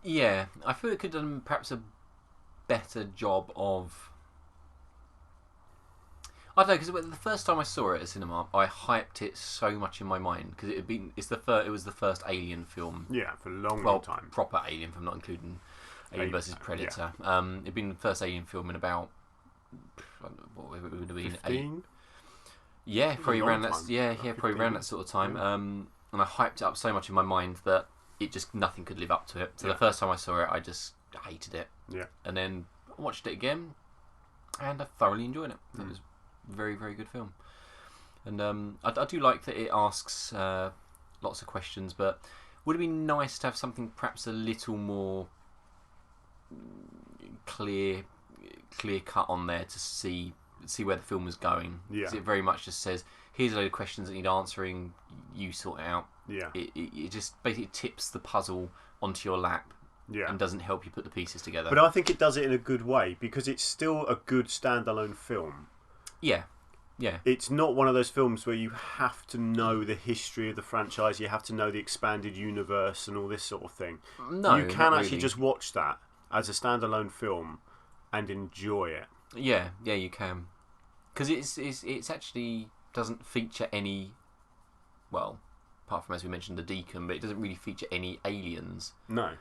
Yeah, I feel it could have done perhaps a better job of. I don't know, because the first time I saw it at cinema, I hyped it so much in my mind because it was the first Alien film. Yeah, for a long time. Proper Alien film, not including Alien versus Predator. Yeah. It'd been the first Alien film in about what would it have been? 15? Yeah, probably around that. Probably around that sort of time. And I hyped it up so much in my mind that it just nothing could live up to it. So the first time I saw it, I just hated it. Yeah. And then I watched it again, and I thoroughly enjoyed it. It was a very, very good film. And I do like that it asks lots of questions, but would it be nice to have something perhaps a little more clear cut on there to see where the film was going? Yeah. Because it very much just says, here's a load of questions that need answering, you sort it out. Yeah. It just basically tips the puzzle onto your lap and doesn't help you put the pieces together. But I think it does it in a good way because it's still a good standalone film. Yeah. Yeah. It's not one of those films where you have to know the history of the franchise, you have to know the expanded universe and all this sort of thing. No, you can actually really. just watch that as a standalone film and enjoy it. Yeah, you can. Because it's actually doesn't feature any, well, apart from, as we mentioned, the Deacon, but it doesn't really feature any aliens. No,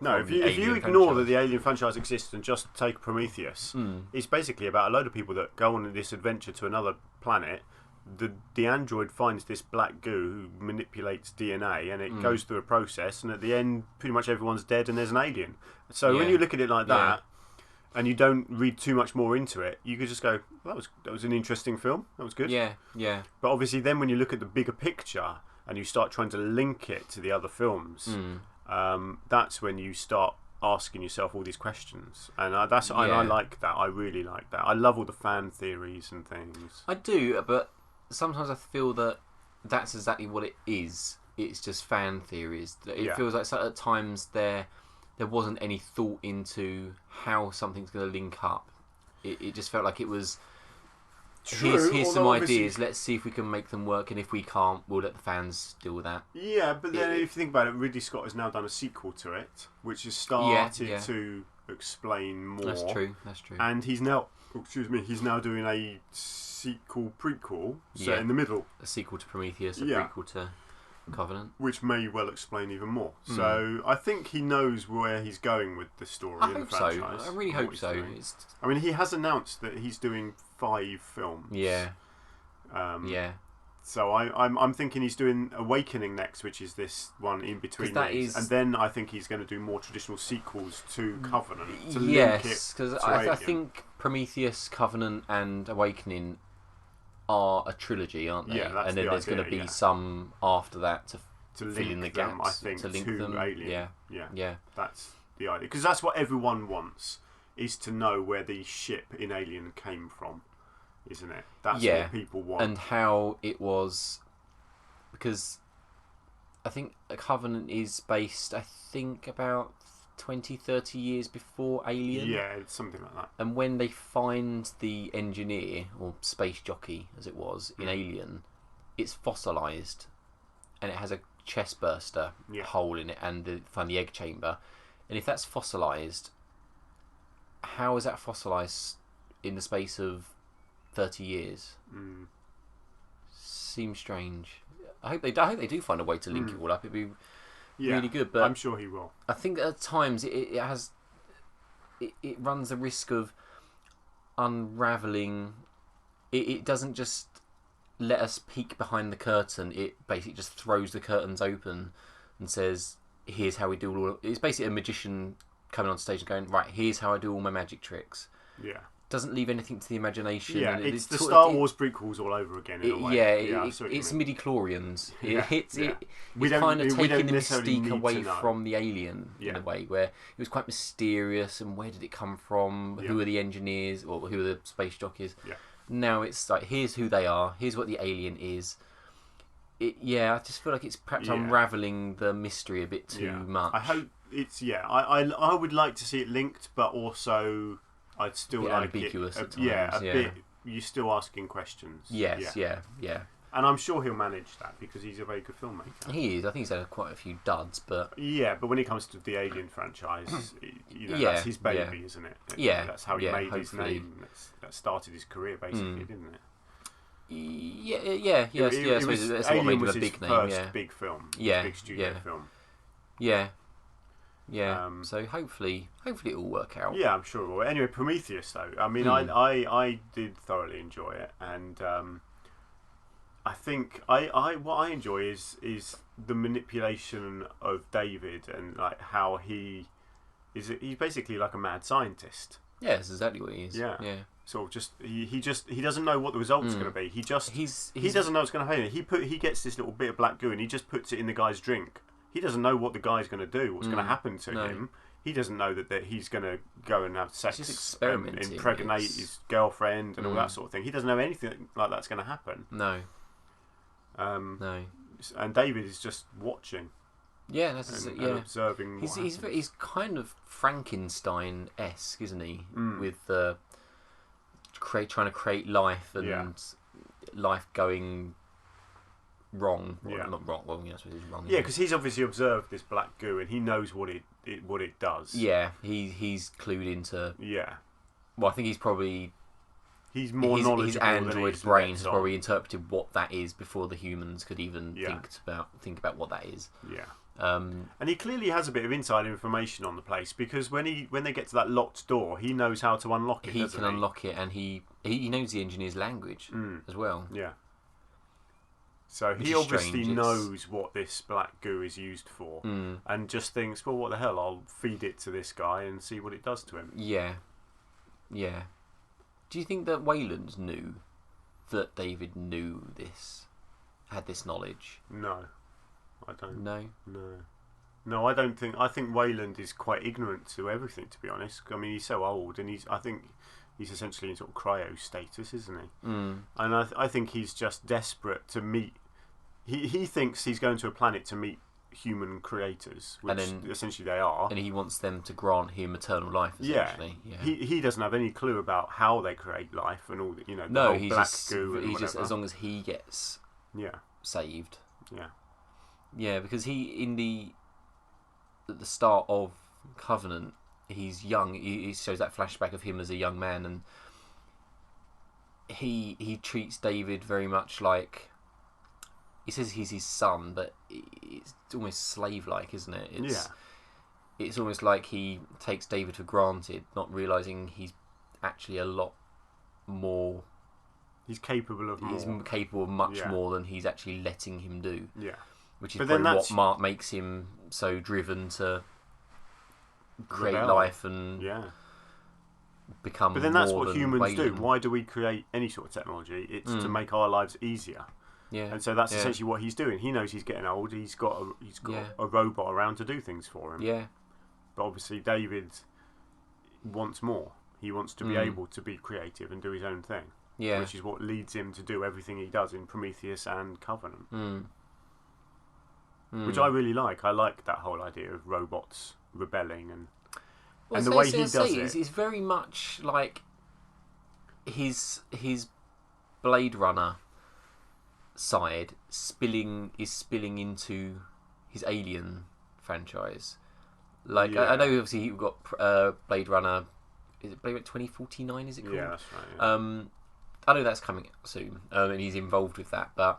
if you ignore that the Alien franchise exists and just take Prometheus, it's basically about a load of people that go on this adventure to another planet. The android finds this black goo who manipulates DNA, and it goes through a process, and at the end, pretty much everyone's dead, and there's an alien. So when you look at it like that, and you don't read too much more into it, you could just go, well, that was an interesting film. That was good. Yeah. But obviously then when you look at the bigger picture and you start trying to link it to the other films, that's when you start asking yourself all these questions. And I like that. I really like that. I love all the fan theories and things. I do, but sometimes I feel that that's exactly what it is. It's just fan theories. It feels like at times there wasn't any thought into how something's going to link up. It just felt like it was, here's some ideas, let's see if we can make them work, and if we can't, we'll let the fans deal with that. Yeah, but then if you think about it, Ridley Scott has now done a sequel to it, which has started to explain more. That's true. And he's now excuse me, he's now doing a sequel prequel set in the middle. A sequel to Prometheus, a prequel to Covenant. Which may well explain even more. So I think he knows where he's going with the story and the franchise. I really hope so. I mean, he has announced that he's doing 5 films. Yeah. So I'm thinking he's doing Awakening next, which is this one in between these. And then I think he's going to do more traditional sequels to Covenant. Yes, because I think Prometheus, Covenant and Awakening are a trilogy, aren't they? Yeah, that's and then there's going to be some after that to fill in the gaps. Them, I think, to link them. Alien. Yeah. That's the idea. Because that's what everyone wants, is to know where the ship in Alien came from. Isn't it? That's what people want. And how it was, because I think a Covenant is based, about 20, 30 years before Alien. Yeah, it's something like that. And when they find the engineer, or space jockey as it was, in Alien, it's fossilised. And it has a chest burster hole in it, and they find the egg chamber. And if that's fossilised, how is that fossilised in the space of 30 years? Seems strange. I hope they do find a way to link it all up. It'd be really good. But I'm sure he will. I think at times it runs the risk of unraveling. It doesn't just let us peek behind the curtain. It basically just throws the curtains open and says, "Here's how we do all." It's basically a magician coming on stage and going, "Right, here's how I do all my magic tricks." Yeah. Doesn't leave anything to the imagination. Yeah, it's the Star Wars prequels all over again in a way. It's midi-chlorians. It's kind of taking the mystique away from the Alien in a way, where it was quite mysterious and where did it come from, who are the engineers, or who are the space jockeys. Now it's like, here's who they are, here's what the Alien is. I just feel like it's perhaps unravelling the mystery a bit too much. I hope it's, I would like to see it linked, but also I'd still like ambiguous it. At times, bit. You're still asking questions. Yes, yeah. And I'm sure he'll manage that because he's a very good filmmaker. He is. I think he's had quite a few duds, but but when it comes to the Alien franchise, that's his baby, isn't it? That's how he made his name. That started his career, basically, didn't it? Yes. That's what made him a big name. First big film. Big studio film. So hopefully it will work out. Yeah, I'm sure it will. Anyway, Prometheus though. I mean, I did thoroughly enjoy it, and I think what I enjoy is the manipulation of David, and like how he's basically like a mad scientist. Yeah, that's exactly what he is. Yeah. Sort of just he doesn't know what the result's going to be. He doesn't know what's going to happen. He gets this little bit of black goo and he just puts it in the guy's drink. He doesn't know what the guy's going to do, what's going to happen to him. He doesn't know that he's going to go and have sex and impregnate his girlfriend and all that sort of thing. He doesn't know anything like that's going to happen. No. And David is just watching. Yeah, that's and observing. He's kind of Frankenstein-esque, isn't he? With trying to create life and life going wrong. Not wrong. Well, I suppose it's wrong. Yeah, because he's obviously observed this black goo and he knows what it does. Yeah, he's clued into. Yeah. Well, I think he's probably. He's more knowledgeable. His android brain has probably interpreted what that is before the humans could even think about what that is. Yeah. And he clearly has a bit of inside information on the place because when they get to that locked door, he knows how to unlock it. He can unlock it, and he knows the engineer's language as well. Yeah. So he obviously knows what this black goo is used for, and just thinks, well, what the hell? I'll feed it to this guy and see what it does to him. Yeah. Do you think that Wayland knew that David had this knowledge? No. I don't. No, I don't think. I think Wayland is quite ignorant to everything. To be honest, I mean, he's so old, and I think he's essentially in sort of cryo status, isn't he? And I think he's just desperate to meet. He thinks he's going to a planet to meet human creators, which essentially they are, and he wants them to grant him eternal life. Essentially, He doesn't have any clue about how they create life and all the he's black just, goo and he's whatever. just, as long as he gets saved. Yeah, because at the start of Covenant, he's young. He shows that flashback of him as a young man, and he treats David very much like, he says he's his son, but it's almost slave-like, isn't it? It's almost like he takes David for granted, not realising he's actually a lot more. He's capable of more. He's capable of much more than he's actually letting him do. Yeah. Which is probably what Mark makes him so driven to create life and become. But then that's what humans Wayland do. Why do we create any sort of technology? It's to make our lives easier. Yeah. And so that's essentially what he's doing. He knows he's getting old. He's got a robot around to do things for him. Yeah. But obviously David wants more. He wants to be able to be creative and do his own thing. Yeah. Which is what leads him to do everything he does in Prometheus and Covenant. Which I really like. I like that whole idea of robots rebelling and the way he does it. It's very much like his Blade Runner side spilling into his Alien franchise. Like I know obviously you've got Blade Runner. Is it Blade Runner 2049? Is it called? Yeah, that's right. Yeah. I know that's coming soon, and he's involved with that. But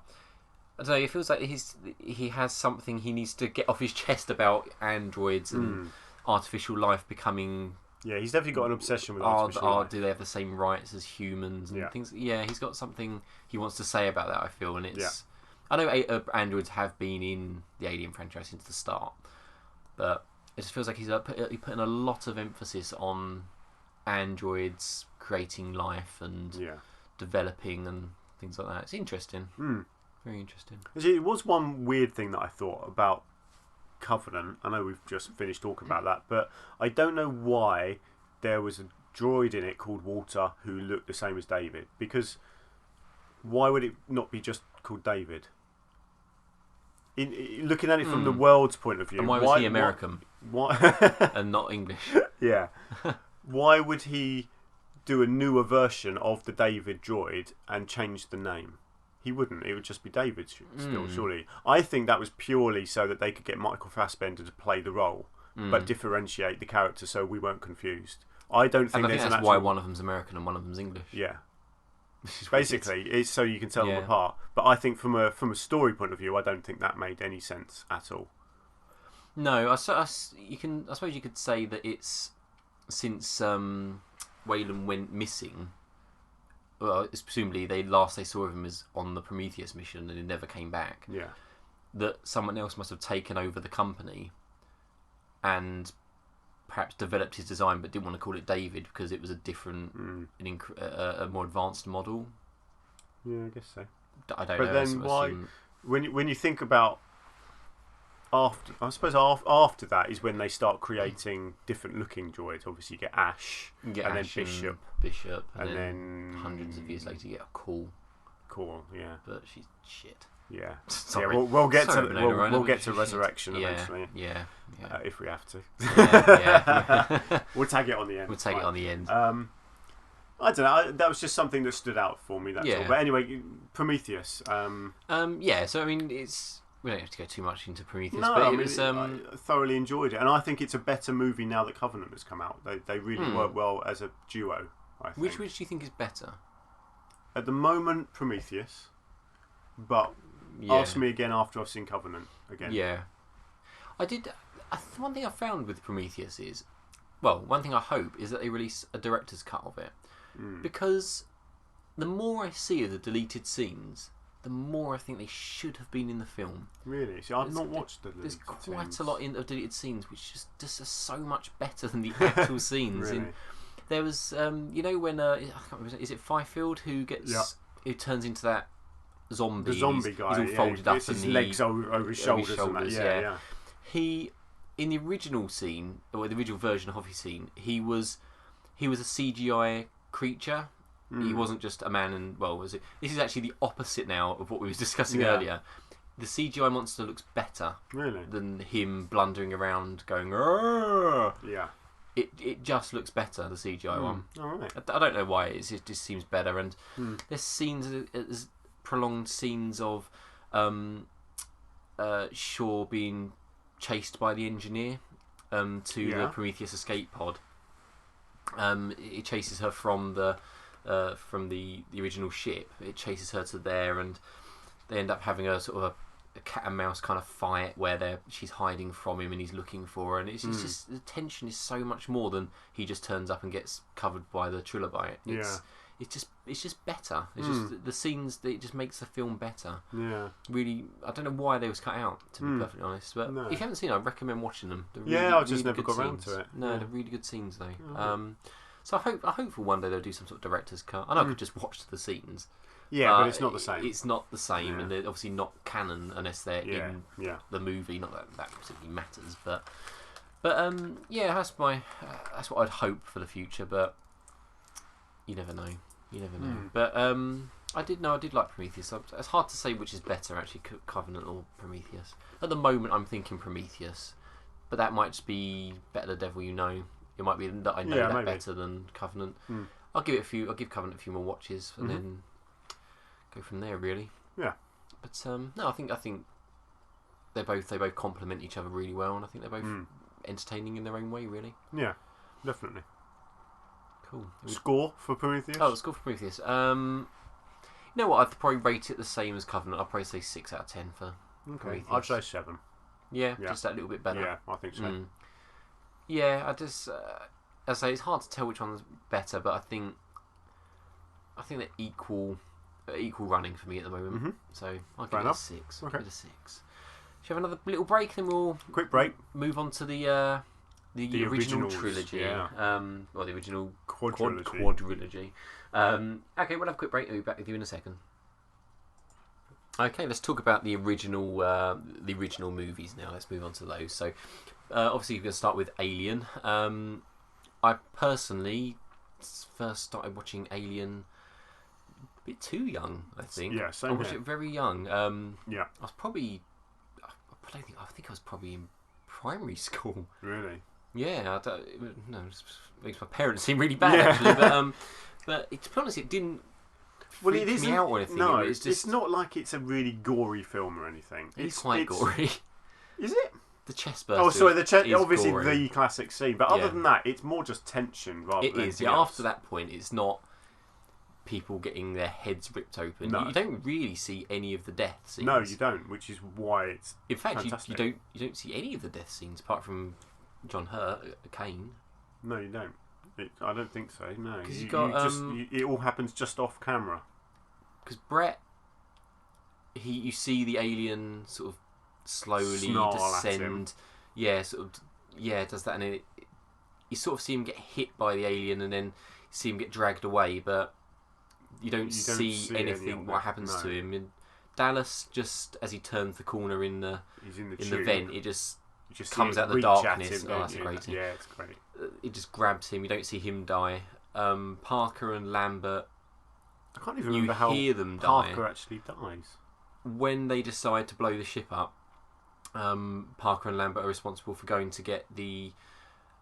I don't know. It feels like he has something he needs to get off his chest about androids and artificial life becoming. Yeah, he's definitely got an obsession with artificial life. Do they have the same rights as humans and things? Yeah, he's got something he wants to say about that. I feel, and it's. I know androids have been in the Alien franchise since the start, but it just feels like he's putting a lot of emphasis on androids creating life and developing and things like that. It's interesting. Very interesting. It was one weird thing that I thought about Covenant. I know we've just finished talking about that, but I don't know why there was a droid in it called Walter who looked the same as David. Because why would it not be just called David? Looking at it from the world's point of view, and why was he American? Why and not English? Yeah. Why would he do a newer version of the David droid and change the name? He wouldn't. It would just be David still, surely. I think that was purely so that they could get Michael Fassbender to play the role, but differentiate the character so we weren't confused. I don't think that's why one of them's American and one of them's English. Yeah. Basically, it's so you can tell them apart. But I think from a story point of view, I don't think that made any sense at all. No, I suppose you could say that it's since Wayland went missing. Well, it's presumably last they saw of him is on the Prometheus mission, and he never came back. Yeah, that someone else must have taken over the company, and perhaps developed his design, but didn't want to call it David because it was a different, a more advanced model. Yeah, I guess so. I don't know. But then why, when you think about after that is when they start creating different looking droids. Obviously, you get Ash, and then Bishop, and then hundreds of years later, you get a Cool, yeah. But she's shit. Yeah, Sorry. Yeah. We'll get to Resurrection eventually. Yeah. If we have to. Yeah. We'll tag it on the end. We'll take it on the end. I don't know. That was just something that stood out for me. That's all. But anyway, Prometheus. Yeah. So I mean, we don't have to go too much into Prometheus. No, but I thoroughly enjoyed it, and I think it's a better movie now that Covenant has come out. They really work well as a duo. I think. Which do you think is better? At the moment, Prometheus, but ask me again after I've seen Covenant again. Yeah, I did. One thing I found with Prometheus is, well, one thing I hope is that they release a director's cut of it, because the more I see of the deleted scenes, the more I think they should have been in the film. Really? See, I've not watched the deleted scenes. There's quite a lot of deleted scenes, which just are so much better than the actual scenes. Really? There was, when I can't remember, is it Fifield who turns into that zombie? The zombie guy. He's all folded up, his legs over his shoulders. And that. Yeah. He, in the original scene, or the original version of his scene, he was a CGI creature. He wasn't just a man, and this is actually the opposite now of what we were discussing earlier. The CGI monster looks better than him blundering around going "Arr!" Yeah. It just looks better, the CGI one. All right. I don't know why, it just seems better. And there's scenes, there's prolonged scenes of Shaw being chased by the engineer to the Prometheus escape pod. He chases her from the from the original ship. It chases her to there, and they end up having a sort of a cat and mouse kind of fight where she's hiding from him and he's looking for her, and it's just the tension is so much more than he just turns up and gets covered by the trilobite. It's just better. It's just the scenes. It just makes the film better. Yeah. Really, I don't know why they was cut out. To be perfectly honest, but if you haven't seen it, I recommend watching them. Really, I just really never got around scenes. to it. No, they're really good scenes though. So I hope for one day they'll do some sort of director's cut. I know I could just watch the scenes. Yeah, but it's not the same. It's not the same, and they're obviously not canon unless they're in the movie. Not that particularly matters, but that's what I'd hope for the future. But you never know. But I did like Prometheus. It's hard to say which is better, actually, Covenant or Prometheus. At the moment, I'm thinking Prometheus, but that might just be Better the Devil You Know. It might be that I know that maybe better than Covenant. I'll give Covenant a few more watches and then go from there, really. Yeah. But no, I think they both complement each other really well, and I think they're both entertaining in their own way, really. Yeah, definitely. Cool. Score for Prometheus? Oh, the score for Prometheus. You know what? I'd probably rate it the same as Covenant. I'd probably say 6 out of 10 for Prometheus. I'd say 7. Yeah, just that little bit better. Yeah, I think so. Yeah, I just I say it's hard to tell which one's better, but I think they're equal running for me at the moment. So I'll give it a 6. Okay. Give it a 6. Shall we have another little break, then we'll quick break. Move on to the original trilogy. Yeah. Or the original quadrilogy. Okay, we'll have a quick break. I'll be back with you in a second. Okay, let's talk about the original movies now. Let's move on to those. So, obviously, you're going to start with Alien. I personally first started watching Alien a bit too young, I think. Yeah, same I watched it very young. Yeah. I was probably... I think I was probably in primary school. Really? Yeah, it makes my parents seem really bad, actually. But to be honest, it didn't freak me out or anything. No, it's not like it's a really gory film or anything. It's quite gory. Is it? The chest burst. Oh, sorry, obviously gory. The classic scene. But other than that, it's more just tension rather than anything else. After that point, it's not people getting their heads ripped open. No. You don't really see any of the death scenes. No, you don't, which is why it's in fact fantastic. you don't see any of the death scenes apart from John Hurt, Kane. No, you don't. I don't think so. No, because it all happens just off camera. Because Brett, you see the alien sort of slowly snarl descend. Yeah, does that, and you sort of see him get hit by the alien, and then see him get dragged away, but you don't see anything what happens to him. In Dallas, just as he turns the corner in the vent, it just comes out of the darkness. That's great. Yeah, it's great. It just grabs him. You don't see him die. Parker and Lambert. I can't even remember how Parker actually dies. When they decide to blow the ship up, Parker and Lambert are responsible for going to get the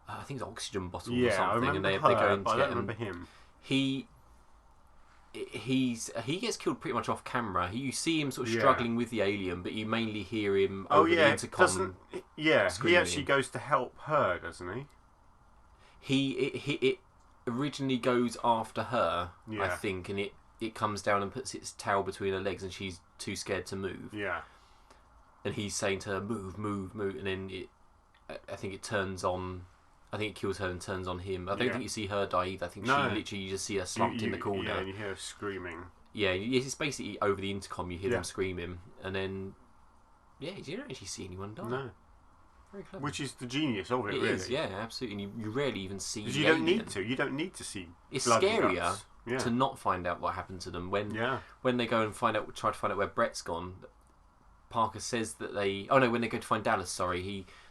I think it's oxygen bottles or something, and they're going to get him. Remember him. He gets killed pretty much off camera. You see him sort of struggling with the alien, but you mainly hear him over the intercom. He actually goes to help her, doesn't he? It originally goes after her, I think, and it comes down and puts its tail between her legs, and she's too scared to move. Yeah. And he's saying to her, "Move, move, move," and then I think it turns on. I think it kills her and turns on him. I don't think you see her die either. I think you just see her slumped in the corner. Yeah, and you hear her screaming. Yeah, it's basically over the intercom. You hear them screaming, and then you don't actually see anyone die. No. Very clever. Which is the genius of it, really. It is, yeah, absolutely. And you rarely even see. Because you don't need to. You don't need to see. It's scarier to not find out what happened to them when they go and try to find out where Brett's gone. Parker says that when they go to find Dallas,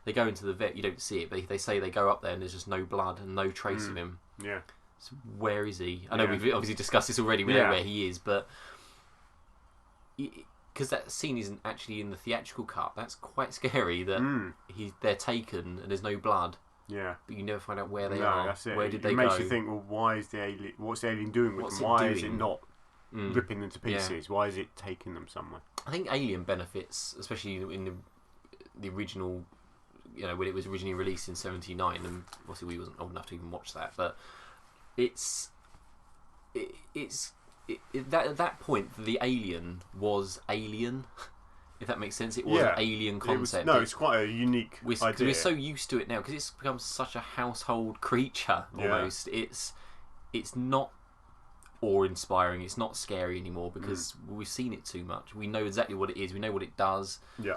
they go into the vet, you don't see it, but they say they go up there and there's just no blood and no trace of him. Yeah. So where is he? I know we've obviously discussed this already, we know where he is, but because that scene isn't actually in the theatrical cut, that's quite scary that they're taken and there's no blood. Yeah. But you never find out where they are. That's it. Where did they go? It makes you think, well, what's the alien doing with them? Why is it not ripping them to pieces? Why is it taking them somewhere? I think Alien benefits, especially in the original, when it was originally released in '79, and obviously we wasn't old enough to even watch that, but it's at that point the alien was alien. If that makes sense, it was an alien concept. It's quite a unique idea. We're so used to it now because it's become such a household creature almost. It's not awe-inspiring. It's not scary anymore because we've seen it too much. We know exactly what it is. We know what it does. Yeah.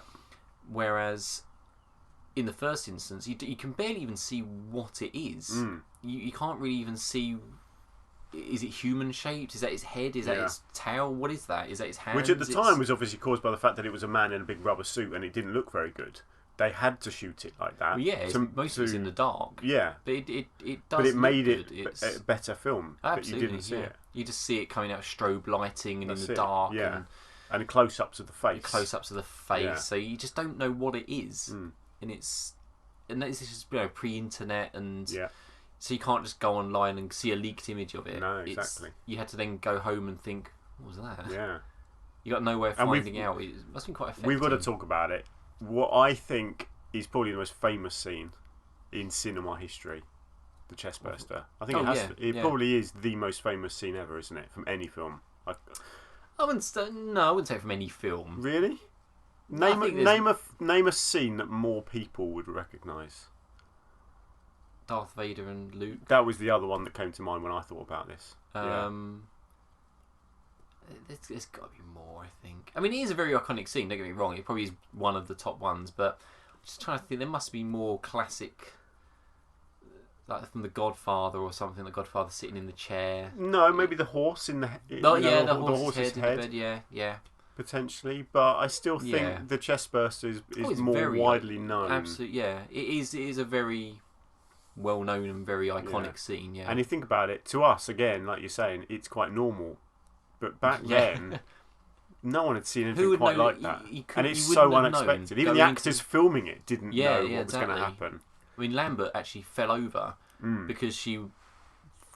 Whereas in the first instance, you can barely even see what it is. You can't really even see. Is it human shaped? Is that its head? Is that its tail? What is that? Is that its hands? Which at the time was obviously caused by the fact that it was a man in a big rubber suit and it didn't look very good. They had to shoot it like that. Well, most of it's in the dark. Yeah. But it does. But it made it a better film. Absolutely, but you didn't see it. You just see it coming out of strobe lighting and in the dark. Yeah. And close-ups of the face. Close-ups of the face. Yeah. So you just don't know what it is. And this is pre-internet and... Yeah. So you can't just go online and see a leaked image of it. No, exactly. You had to then go home and think, what was that? Yeah. You got no way of finding out. It must have been quite effective. We've got to talk about it. What I think is probably the most famous scene in cinema history, the chestburster. I think it probably is the most famous scene ever, isn't it? From any film. I wouldn't say from any film. Really? Name a scene that more people would recognise. Darth Vader and Luke. That was the other one that came to mind when I thought about this. There's got to be more, I think. I mean, it is a very iconic scene, don't get me wrong. It probably is one of the top ones, but I'm just trying to think. There must be more classic, like from The Godfather or something. The Godfather sitting in the chair. No, maybe the horse in the the horse's head. In the bed, yeah. Potentially, but I still think the chestburster is more widely known. Absolutely, yeah. It is a very well-known and very iconic scene, yeah. And you think about it, to us, again, like you're saying, it's quite normal. But back then, no one had seen anything quite like that. And it's so unexpected. Even the actors filming it didn't know what was going to happen. I mean, Lambert actually fell over because she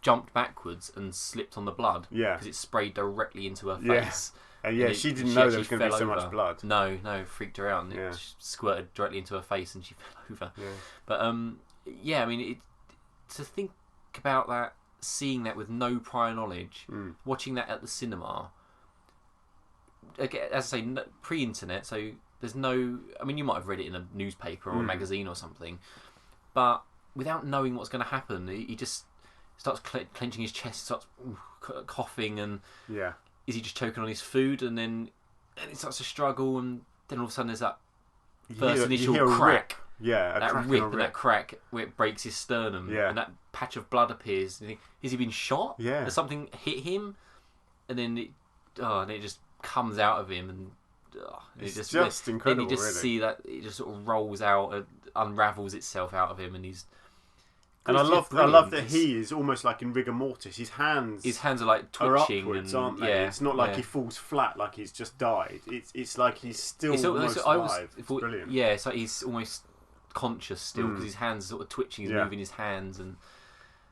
jumped backwards and slipped on the blood. Yeah. Because it sprayed directly into her face. And she didn't know there was going to be so much blood. No, freaked her out. And it squirted directly into her face and she fell over. Yeah. But, I mean, to think about that, seeing that with no prior knowledge, watching that at the cinema, again, as I say, pre-internet, so there's no... I mean, you might have read it in a newspaper or a magazine or something, but without knowing what's going to happen, he just starts clenching his chest, starts coughing, and is he just choking on his food, and then it starts to struggle, and then all of a sudden there's that first initial crack. That rip crack where it breaks his sternum, and that patch of blood appears. And you think, has he been shot? Yeah. Has something hit him? And then it just comes out of him, and it's just incredible. And you just see that it just sort of rolls out, and unravels itself out of him, and he's. And I love that he is almost like in rigor mortis. His hands are like twitching, upwards, aren't they? It's not like he falls flat, like he's just died. It's like he's still almost alive. It's brilliant. Yeah, it's like he's almost conscious still because his hands are sort of twitching. He's moving his hands, and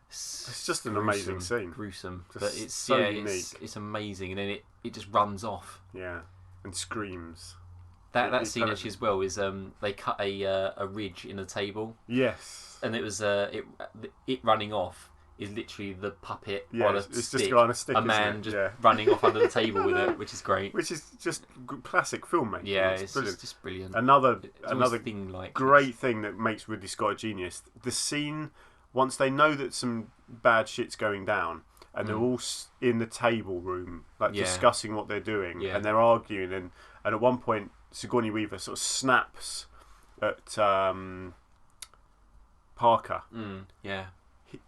it's just an amazing scene. Gruesome, just but it's so unique. It's amazing, and then it just runs off. Yeah, and screams. That scene actually as well is they cut a ridge in a table. Yes. And it was it running off is literally the puppet on a stick. Just on a stick. A man just running off under the table with it, which is great. Which is just classic filmmaking. Yeah, it's brilliant. Just brilliant. Another thing like great thing that makes Ridley Scott a genius. The scene, once they know that some bad shit's going down, and they're all in the table room, like discussing what they're doing, and they're arguing, and at one point Sigourney Weaver sort of snaps at Parker.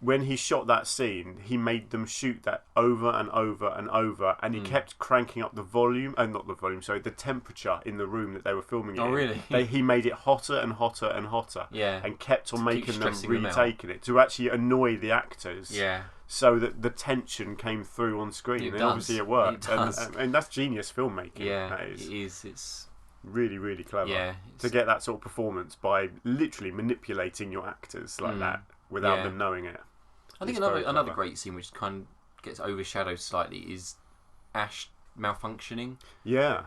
When he shot that scene, he made them shoot that over and over and over, and he kept cranking up the volume, the temperature in the room that they were filming in. Oh, really? He made it hotter and hotter and hotter, and kept on making them retaking it to actually annoy the actors. Yeah. So that the tension came through on screen, and obviously it worked. And that's genius filmmaking. Yeah, that is. It is. It's really, really clever. Yeah, to get that sort of performance by literally manipulating your actors like that without them knowing it. I think another great scene which kind of gets overshadowed slightly is Ash malfunctioning. Yeah.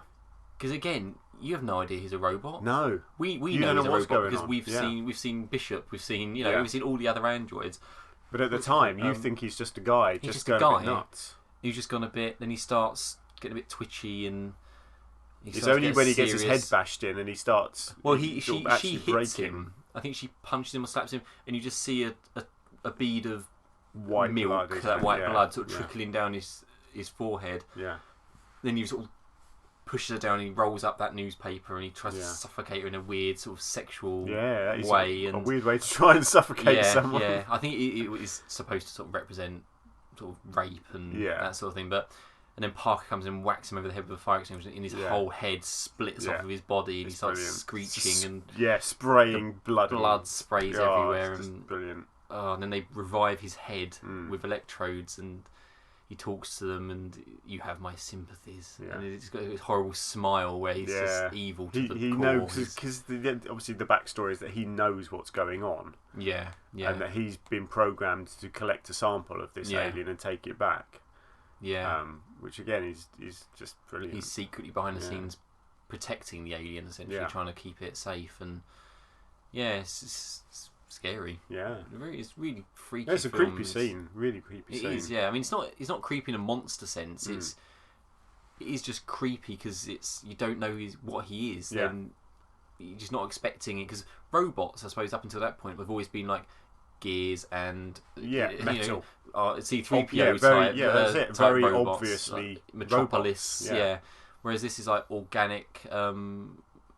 Because again, you have no idea he's a robot. No. We know he's a robot because we've seen Bishop, we've seen all the other androids. But at the time, you think he's just a guy, just going a bit nuts. He's just gone a bit. Then he starts getting a bit twitchy, and it's only when he gets his head bashed in and he starts. Well, she hits him. I think she punches him or slaps him, and you just see a bead of white milk, blood, blood sort of trickling down his forehead. Yeah. Then he sort of pushes her down and he rolls up that newspaper and he tries to suffocate her in a weird sort of sexual way. A weird way to try and suffocate someone. Yeah, I think it was supposed to sort of represent sort of rape and that sort of thing. And then Parker comes in and whacks him over the head with a fire extinguisher, and his whole head splits off of his body, and he starts screeching and spraying blood. Blood sprays everywhere. It's just brilliant. And then they revive his head with electrodes, and he talks to them, and you have my sympathies. Yeah. And he's got this horrible smile where he's just evil to the core. He knows, because obviously the backstory is that he knows what's going on. Yeah. And that he's been programmed to collect a sample of this alien and take it back. Yeah. Which again is just brilliant. He's secretly behind the scenes protecting the alien, essentially trying to keep it safe, and it's scary. Yeah, it's really freaky. It's a creepy scene, really creepy scene. It is, yeah. I mean, it's not creepy in a monster sense. It is just creepy because you don't know what he is. Yeah. Then you're just not expecting it, because robots, I suppose, up until that point, have always been like gears and metal. C-3PO type. That's it. Type very robots, obviously like Metropolis. Yeah. Whereas this is like organic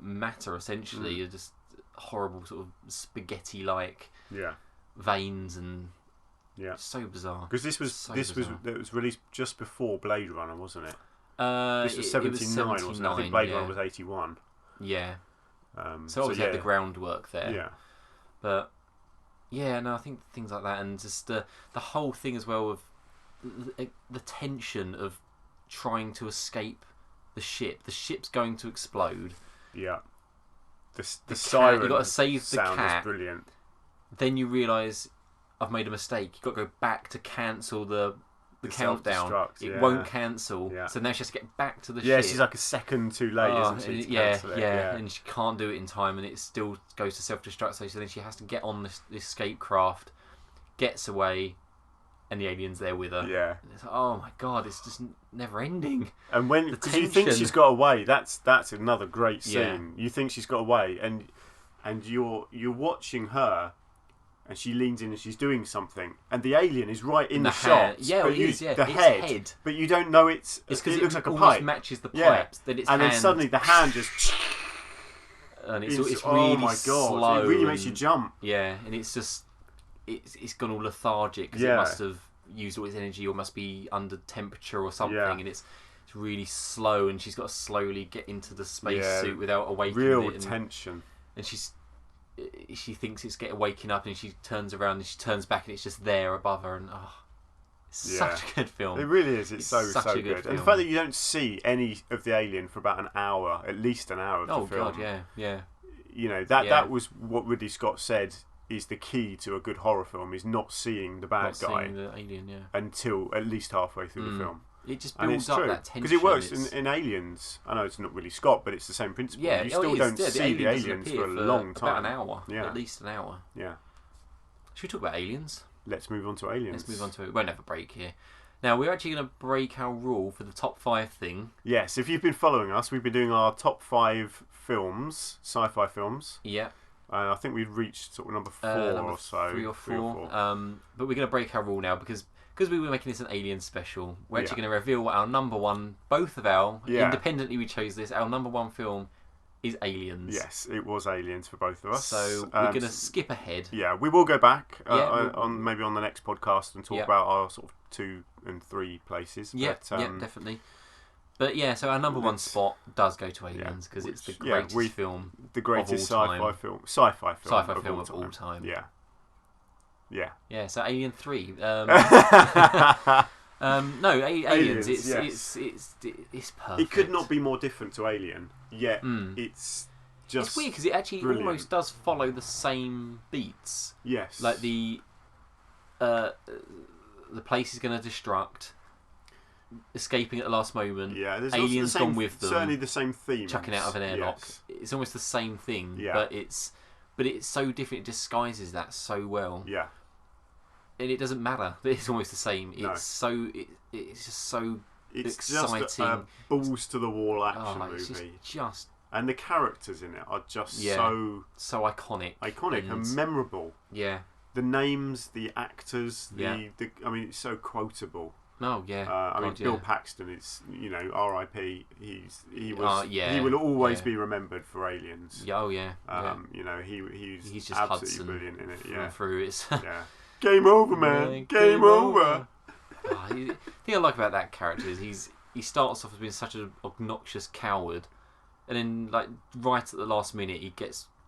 matter, essentially. Just horrible sort of spaghetti-like veins, and so bizarre. Because this was released just before Blade Runner, wasn't it? This was 79, wasn't it? I think Blade Runner was 81. Yeah. So obviously had the groundwork there. Yeah. But I think things like that, and just the whole thing as well of the tension of trying to escape the ship. The ship's going to explode. Yeah. The siren. You've got to save the cat. Is brilliant. Then you realise I've made a mistake. You've got to go back to cancel the countdown. It won't cancel. Yeah. So now she has to get back to the ship. Yeah, she's like a second too late, isn't she? Yeah, and she can't do it in time, and it still goes to self-destruct. So then she has to get on this escape craft, gets away, and the alien's there with her. Yeah. And it's like, oh my god, it's just never ending. And when you think she's got away, that's another great scene. You think she's got away, and you're watching her. And she leans in and she's doing something, and the alien is right in the shot. Yeah, it is. Yeah, the it's head, but you don't know it's because it looks like a pipe. Matches the pipes. Then it's then suddenly the hand just and it's really oh my god! Slow, it really makes you jump. Yeah, and it's just it's gone all lethargic because it must have used all its energy, or must be under temperature or something, and it's really slow, and she's got to slowly get into the spacesuit without awakening real it. tension. And she thinks it's waking up, and she turns around and she turns back, and it's just there above her, and it's such a good film. It really is. It's so good. Film. And the fact that you don't see any of the alien for about an hour, at least an hour of the film. Oh god, yeah. You know, that was what Ridley Scott said is the key to a good horror film, is not seeing the bad guy, seeing the alien, until at least halfway through the film. It just builds up that tension. Because it works in Aliens. I know it's not really Scott, but it's the same principle. Yeah, you still don't see the aliens for a long time. About an hour. Yeah. At least an hour. Yeah. Should we talk about aliens? Let's move on to aliens. Let's move on to it. We won't have a break here. Now, we're actually going to break our rule for the top 5 thing. Yes, if you've been following us, we've been doing our top 5 films, sci-fi films. Yeah. I think we've reached sort of number 4 or so. 3 or 4. But we're going to break our rule now because we were making this an alien special. We're actually going to reveal our number one, both of our, independently we chose this, our number 1 film is Aliens. Yes, it was Aliens for both of us. So we're going to skip ahead. Yeah, we will go back maybe on the next podcast and talk about our sort of 2 and 3 places. Yeah, definitely. But so our number 1 spot does go to Aliens because it's the greatest film, the greatest sci-fi film of all time. Yeah. So Alien 3. Aliens. It's perfect. It could not be more different to Alien. Yet it's just. It's weird because it actually almost does follow the same beats. Yes. Like the place is going to destruct. Escaping at the last moment. Yeah, there's aliens gone with them. Certainly the same theme. Chucking out of an airlock. Yes. It's almost the same thing. Yeah. But it's so different. It disguises that so well. Yeah. and it doesn't matter. It's almost the same. No. It's just so exciting. Just a balls to the wall action movie. Just and the characters in it are just so iconic and memorable. Yeah. The names, the actors, I mean, it's so quotable. Oh yeah. I mean, Bill Paxton. It's R.I.P. He will always be remembered for Aliens. Yeah. Oh yeah. He's just absolutely Hudson brilliant in it. Yeah. Through it. Yeah. Game over, man. Game over. The thing I like about that character is he starts off as being such an obnoxious coward, and then like right at the last minute he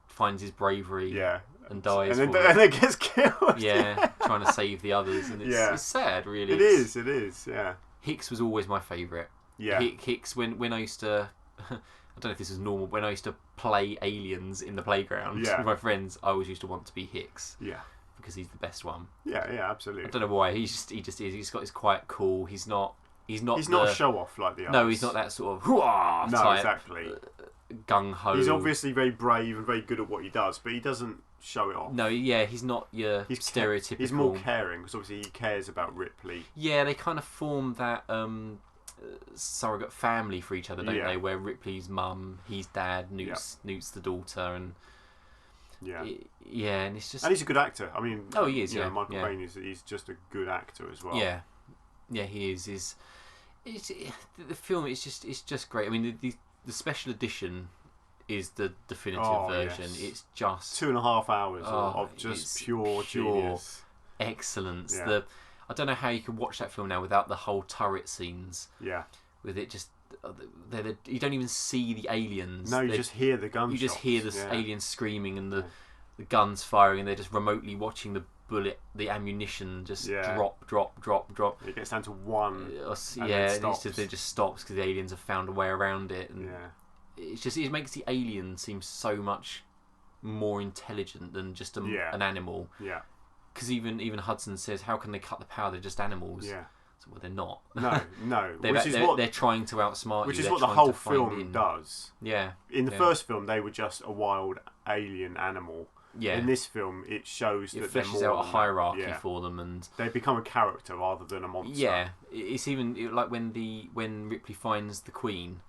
finds his bravery. Yeah. And dies. And then gets killed. Yeah, trying to save the others, and it's sad, really. It is. Yeah. Hicks was always my favourite. Yeah. Hicks when I used to, I don't know if this is normal. When I used to play Aliens in the playground with my friends, I always used to want to be Hicks. Yeah. Because he's the best one. Yeah, absolutely. I don't know why. He just is. He's quite cool. He's not a show off like the others. No, he's not that sort of hooah type. Exactly. Gung ho. He's obviously very brave and very good at what he does, but he doesn't show it off. No, he's not your stereotypical. He's more caring because obviously he cares about Ripley. Yeah, they kind of form that surrogate family for each other, don't they? Where Ripley's mum, he's dad, Newt's the daughter, and and it's just. And he's a good actor. I mean, he is. Michael Caine he's just a good actor as well. Yeah, he is. The film is just great. I mean, the special edition is the definitive version. Yes. It's just 2.5 hours of just pure genius, excellence. Yeah. I don't know how you can watch that film now without the whole turret scenes. Yeah, with it just you don't even see the aliens. No, you just hear the gunshots. You just hear the aliens screaming and the guns firing, and they're just remotely watching the ammunition just drop. It gets down to one. And it just stops because the aliens have found a way around it. And it makes the alien seem so much more intelligent than just an animal. Yeah. Because even Hudson says, "How can they cut the power? They're just animals." Yeah. So, well, they're not. No. They're trying to outsmart you. Which is what the whole film does. Yeah. In the first film, they were just a wild alien animal. Yeah. In this film, it shows that they're more out a hierarchy for them, and they become a character rather than a monster. Yeah, it's even like when Ripley finds the Queen,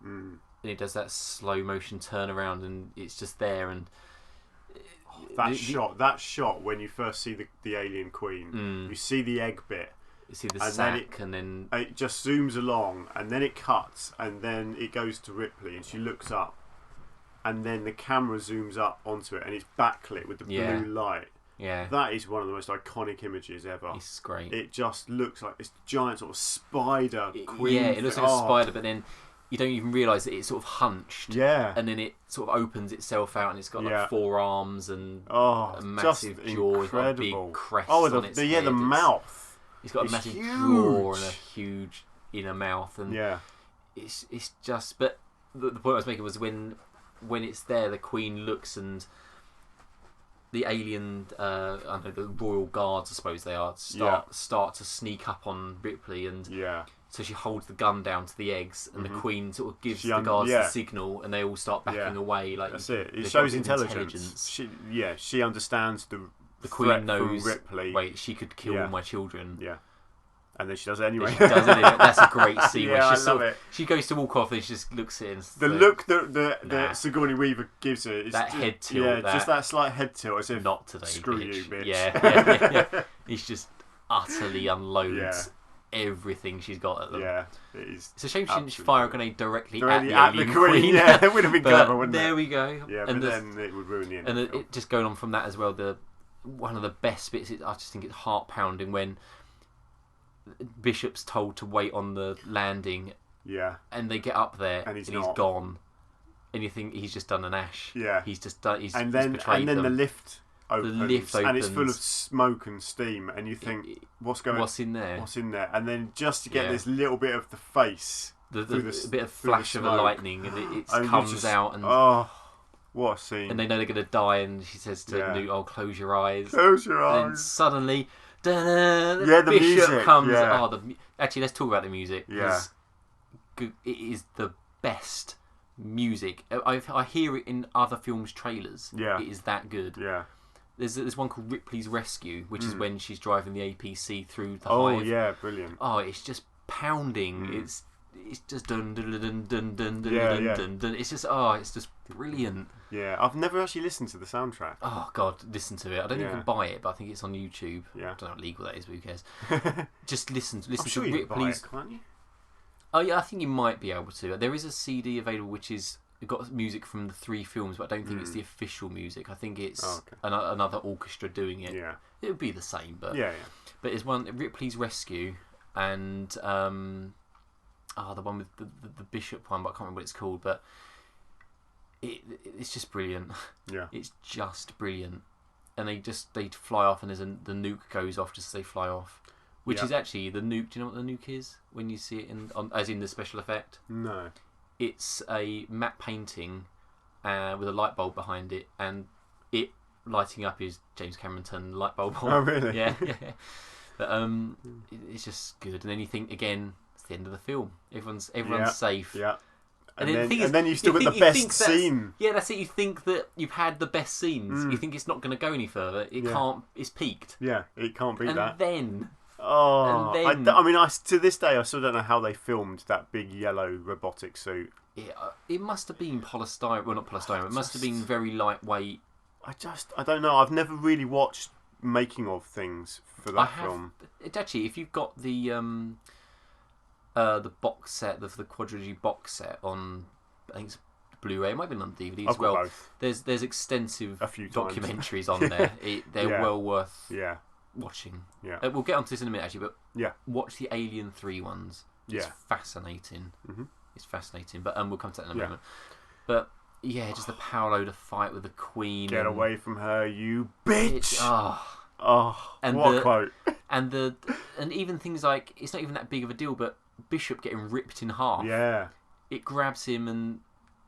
and it does that slow motion turnaround, and it's just there, and that shot when you first see the alien Queen, you see the egg bit. You see the sack, and then it just zooms along, and then it cuts, and then it goes to Ripley, and she looks up. And then the camera zooms up onto it, and it's backlit with the blue light. Yeah, that is one of the most iconic images ever. It's great. It just looks like this giant sort of spider queen. Yeah, it looks like a spider, but then you don't even realise that it's sort of hunched. Yeah, and then it sort of opens itself out, and it's got like 4 arms and a massive jaw, it's got a big crest on its head. The mouth. It's got a massive jaw and a huge inner mouth, and it's just. But the point I was making was when it's there, the Queen looks, and the alien, I don't know, the royal guards, I suppose they are, start to sneak up on Ripley, and so she holds the gun down to the eggs, and the Queen sort of gives the guards the signal, and they all start backing away. Like that's it. It shows intelligence. She understands the Queen knows. Ripley. Wait, she could kill all my children. Yeah. And then she does it anyway. That's a great scene. Where I love it. She goes to walk off and she just looks at it. The look that Sigourney Weaver gives her is that head tilt. Yeah, just that slight head tilt as if not today. Screw bitch. you, bitch. Yeah. He's just utterly unloads everything she's got at them. Yeah, it is. It's a shame she didn't fire a grenade directly at the Queen. Yeah, it would have been clever, wouldn't it? There we go. Yeah, but then it would ruin the end. And it just going on from that as well. One of the best bits. I just think it's heart pounding when Bishop's told to wait on the landing, and they get up there, and he's gone, and you think he's just done an Ash. Yeah, he's just done. He's and then betrayed them. The lift opens, and it's full of smoke and steam, and you think, what's in there? What's in there? And then just to get this little bit of the face, the bit of flash of a lightning, and it comes out, and what a scene! And they know they're going to die, and she says to Newt, "Oh, close your eyes." Close your eyes. And suddenly. The Bishop music comes. Actually, let's talk about the music. Yeah, it is the best music. I hear it in other films' trailers. Yeah, it is that good. Yeah, There's one called Ripley's Rescue, which is when she's driving the APC through the hive. Oh yeah, brilliant. Oh, it's just pounding. It's just dun dun dun dun dun dun dun dun dun. It's just brilliant. Yeah, I've never actually listened to the soundtrack. Oh God, listen to it. I don't think you can buy it, but I think it's on YouTube. Yeah. I don't know how legal that is, but who cares? Just listen I'm sure to you can buy Ripley's. it, can't you? Oh yeah, I think you might be able to. There is a CD available which is got music from the 3 films, but I don't think it's the official music. I think it's another orchestra doing it. Yeah, it would be the same, but yeah. But it's one Ripley's Rescue and the one with the bishop one, but I can't remember what it's called. But it's just brilliant. Yeah, it's just brilliant. And they fly off, and the nuke goes off just as they fly off. Which is actually the nuke. Do you know what the nuke is? When you see it as in the special effect? No. It's a matte painting with a light bulb behind it, and it lighting up is James Cameron turned the light bulb on. Oh, really? Yeah. But it's just good. And then you think again, it's the end of the film. Everyone's safe. Yeah. And then you've still got the best scene. Yeah, that's it. You think that you've had the best scenes. You think it's not going to go any further. It can't. It's peaked. Yeah, it can't be that. And then. Oh, I mean, to this day, I still don't know how they filmed that big yellow robotic suit. It must have been polystyrene. Well, not polystyrene. It must have been very lightweight. I don't know. I've never really watched making of things for that film. Actually, if you've got the box set, the quadrilogy box set on, I think it's Blu-ray. It might be on DVD as well. Both. There's extensive documentaries on there. They're well worth. Yeah. Watching. Yeah. We'll get onto this in a minute actually, but watch the Alien 3 ones. It's fascinating. Mm-hmm. It's fascinating, but we'll come to that in a moment. But yeah, just the power load of fight with the Queen. Get away from her, you bitch! And what a quote. And even things like, it's not even that big of a deal, but Bishop getting ripped in half. Yeah. It grabs him, and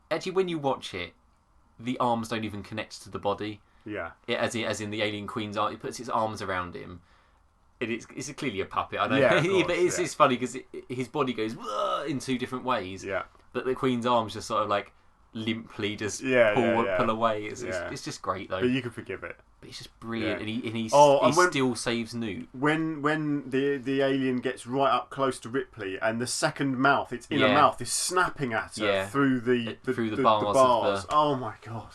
actually when you watch it, the arms don't even connect to the body. Yeah. As in the alien queen's arm, it puts its arms around him. It's clearly a puppet, I know. Yeah, course, but it's funny because his body goes in 2 different ways. Yeah. But the queen's arms just sort of like limply just pull away. It's just great though. But you can forgive it. But it's just brilliant, and he still saves Newt. When the alien gets right up close to Ripley, and the second mouth, its inner mouth, is snapping at her through the bars. Oh my god.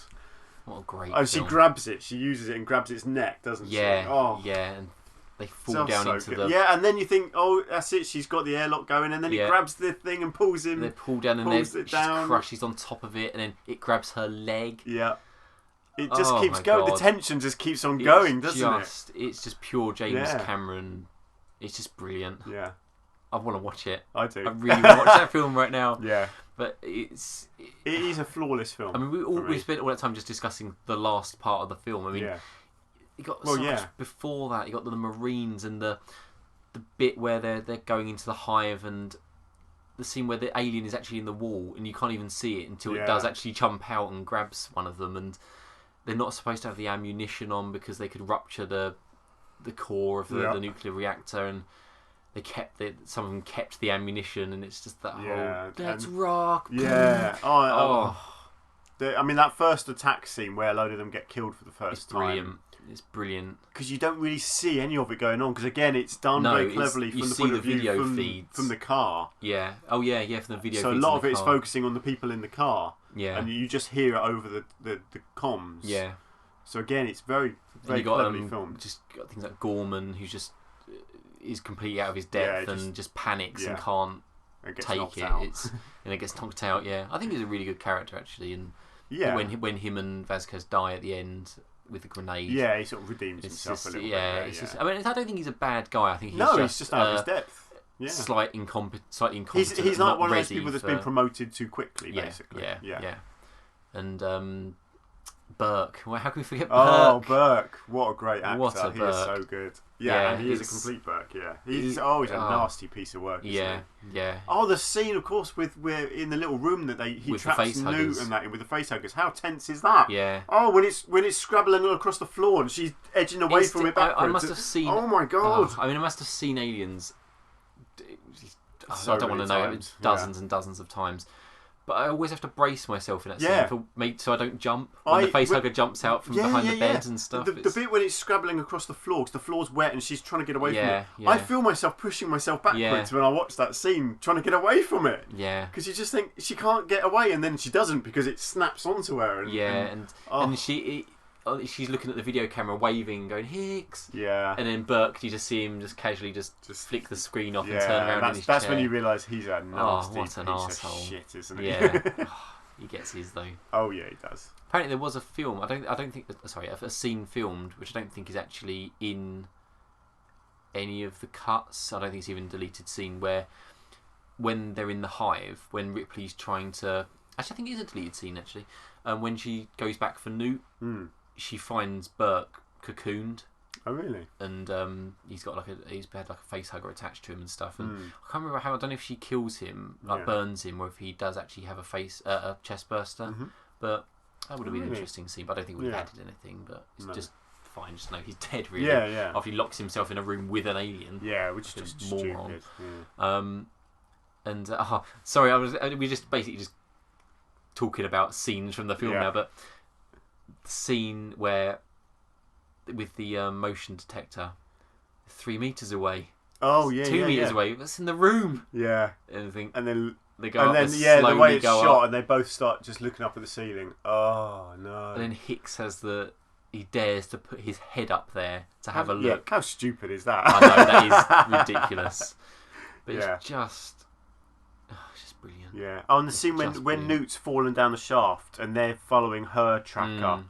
What a great film. She grabs it. She uses it and grabs its neck, doesn't she? Yeah, and they fall down into the... Yeah, and then you think, oh, that's it. She's got the airlock going, and then he grabs the thing and pulls him. They pull down, and then she crushes on top of it, and then it grabs her leg. Yeah. It just keeps going. God. The tension just keeps on going, doesn't it? It's just pure James Cameron. It's just brilliant. Yeah. I want to watch it. I do. I really want to watch that film right now. Yeah. But it is a flawless film. I mean, we spent all that time just discussing the last part of the film. I mean, you got so much before that. You got the Marines and the bit where they're going into the hive, and the scene where the alien is actually in the wall, and you can't even see it until it does actually jump out and grabs one of them. And they're not supposed to have the ammunition on because they could rupture the core of the nuclear reactor, and some of them kept the ammunition, and it's just that whole let's rock. Yeah. I mean, that first attack scene where a load of them get killed for the first time. It's brilliant. Because you don't really see any of it going on. Because again, it's done very cleverly from the point of view from the car. Yeah. Oh yeah, from the video. So a lot of it is focusing on the people in the car. Yeah. And you just hear it over the comms. Yeah. So again, it's very cleverly filmed. Just got things like Gorman, who's just is completely out of his depth and just panics and can't take it. And it gets knocked out. Yeah, I think he's a really good character actually. And when him and Vasquez die at the end with the grenade, he sort of redeems himself a little bit. I mean, I don't think he's a bad guy. I think he's just out of his depth. Yeah. Slightly incompetent. He's like one of those people that's been promoted too quickly, basically. Yeah. And Burke. Well, how can we forget Burke? Oh, Burke! What a great actor! What a Burke. He is so good. Yeah, and he is a complete Burke. Yeah, he's always a nasty piece of work. Yeah. Oh, the scene, of course, with where in the little room that he traps Newt and that with the facehuggers. How tense is that? Yeah. Oh, when it's scrabbling across the floor and she's edging away from it backwards. I must have seen. Oh my god! I mean, I must have seen Aliens. I don't want to know dozens and dozens of times. But I always have to brace myself in that scene so I don't jump when the facehugger jumps out from behind the beds and stuff. The bit when it's scrabbling across the floor because the floor's wet and she's trying to get away from it. Yeah. I feel myself pushing myself backwards when I watch that scene, trying to get away from it. Yeah. Because you just think she can't get away, and then she doesn't because it snaps onto her. And she's looking at the video camera, waving, going Hicks. Yeah. And then Burke, you just see him just casually just flick the screen off and turn around in his chair. That's when you realise he's a nasty what an piece arsehole. of shit, isn't he? Yeah. He gets his though. Oh yeah, he does. Apparently there was a film. I don't think. Sorry, a scene filmed which I don't think is actually in any of the cuts. I don't think it's even a deleted scene where when they're in the hive, when Ripley's trying to. Actually, I think it is a deleted scene actually. When she goes back for Newt. She finds Burke cocooned. Oh really? And he's had like a face hugger attached to him and stuff. And I can't remember how. I don't know if she kills him, burns him, or if he does actually have a chest burster. But that would have been an interesting scene. But I don't think it would have added anything. But it's just fine. Just know he's dead really. Yeah. After he locks himself in a room with an alien. Yeah, which is just moron. Stupid. Sorry, we just basically just talking about scenes from the film now, but. The scene where with the motion detector 3 meters away. Oh yeah, 2 meters away. That's in the room. Yeah. And then they go up, the way it's shot, and they both start just looking up at the ceiling. Oh no. And then Hicks he dares to put his head up there to have a look. How stupid is that? I know, that is ridiculous. But it's just brilliant. Yeah. Oh, and the scene when Newt's fallen down the shaft and they're following her tracker.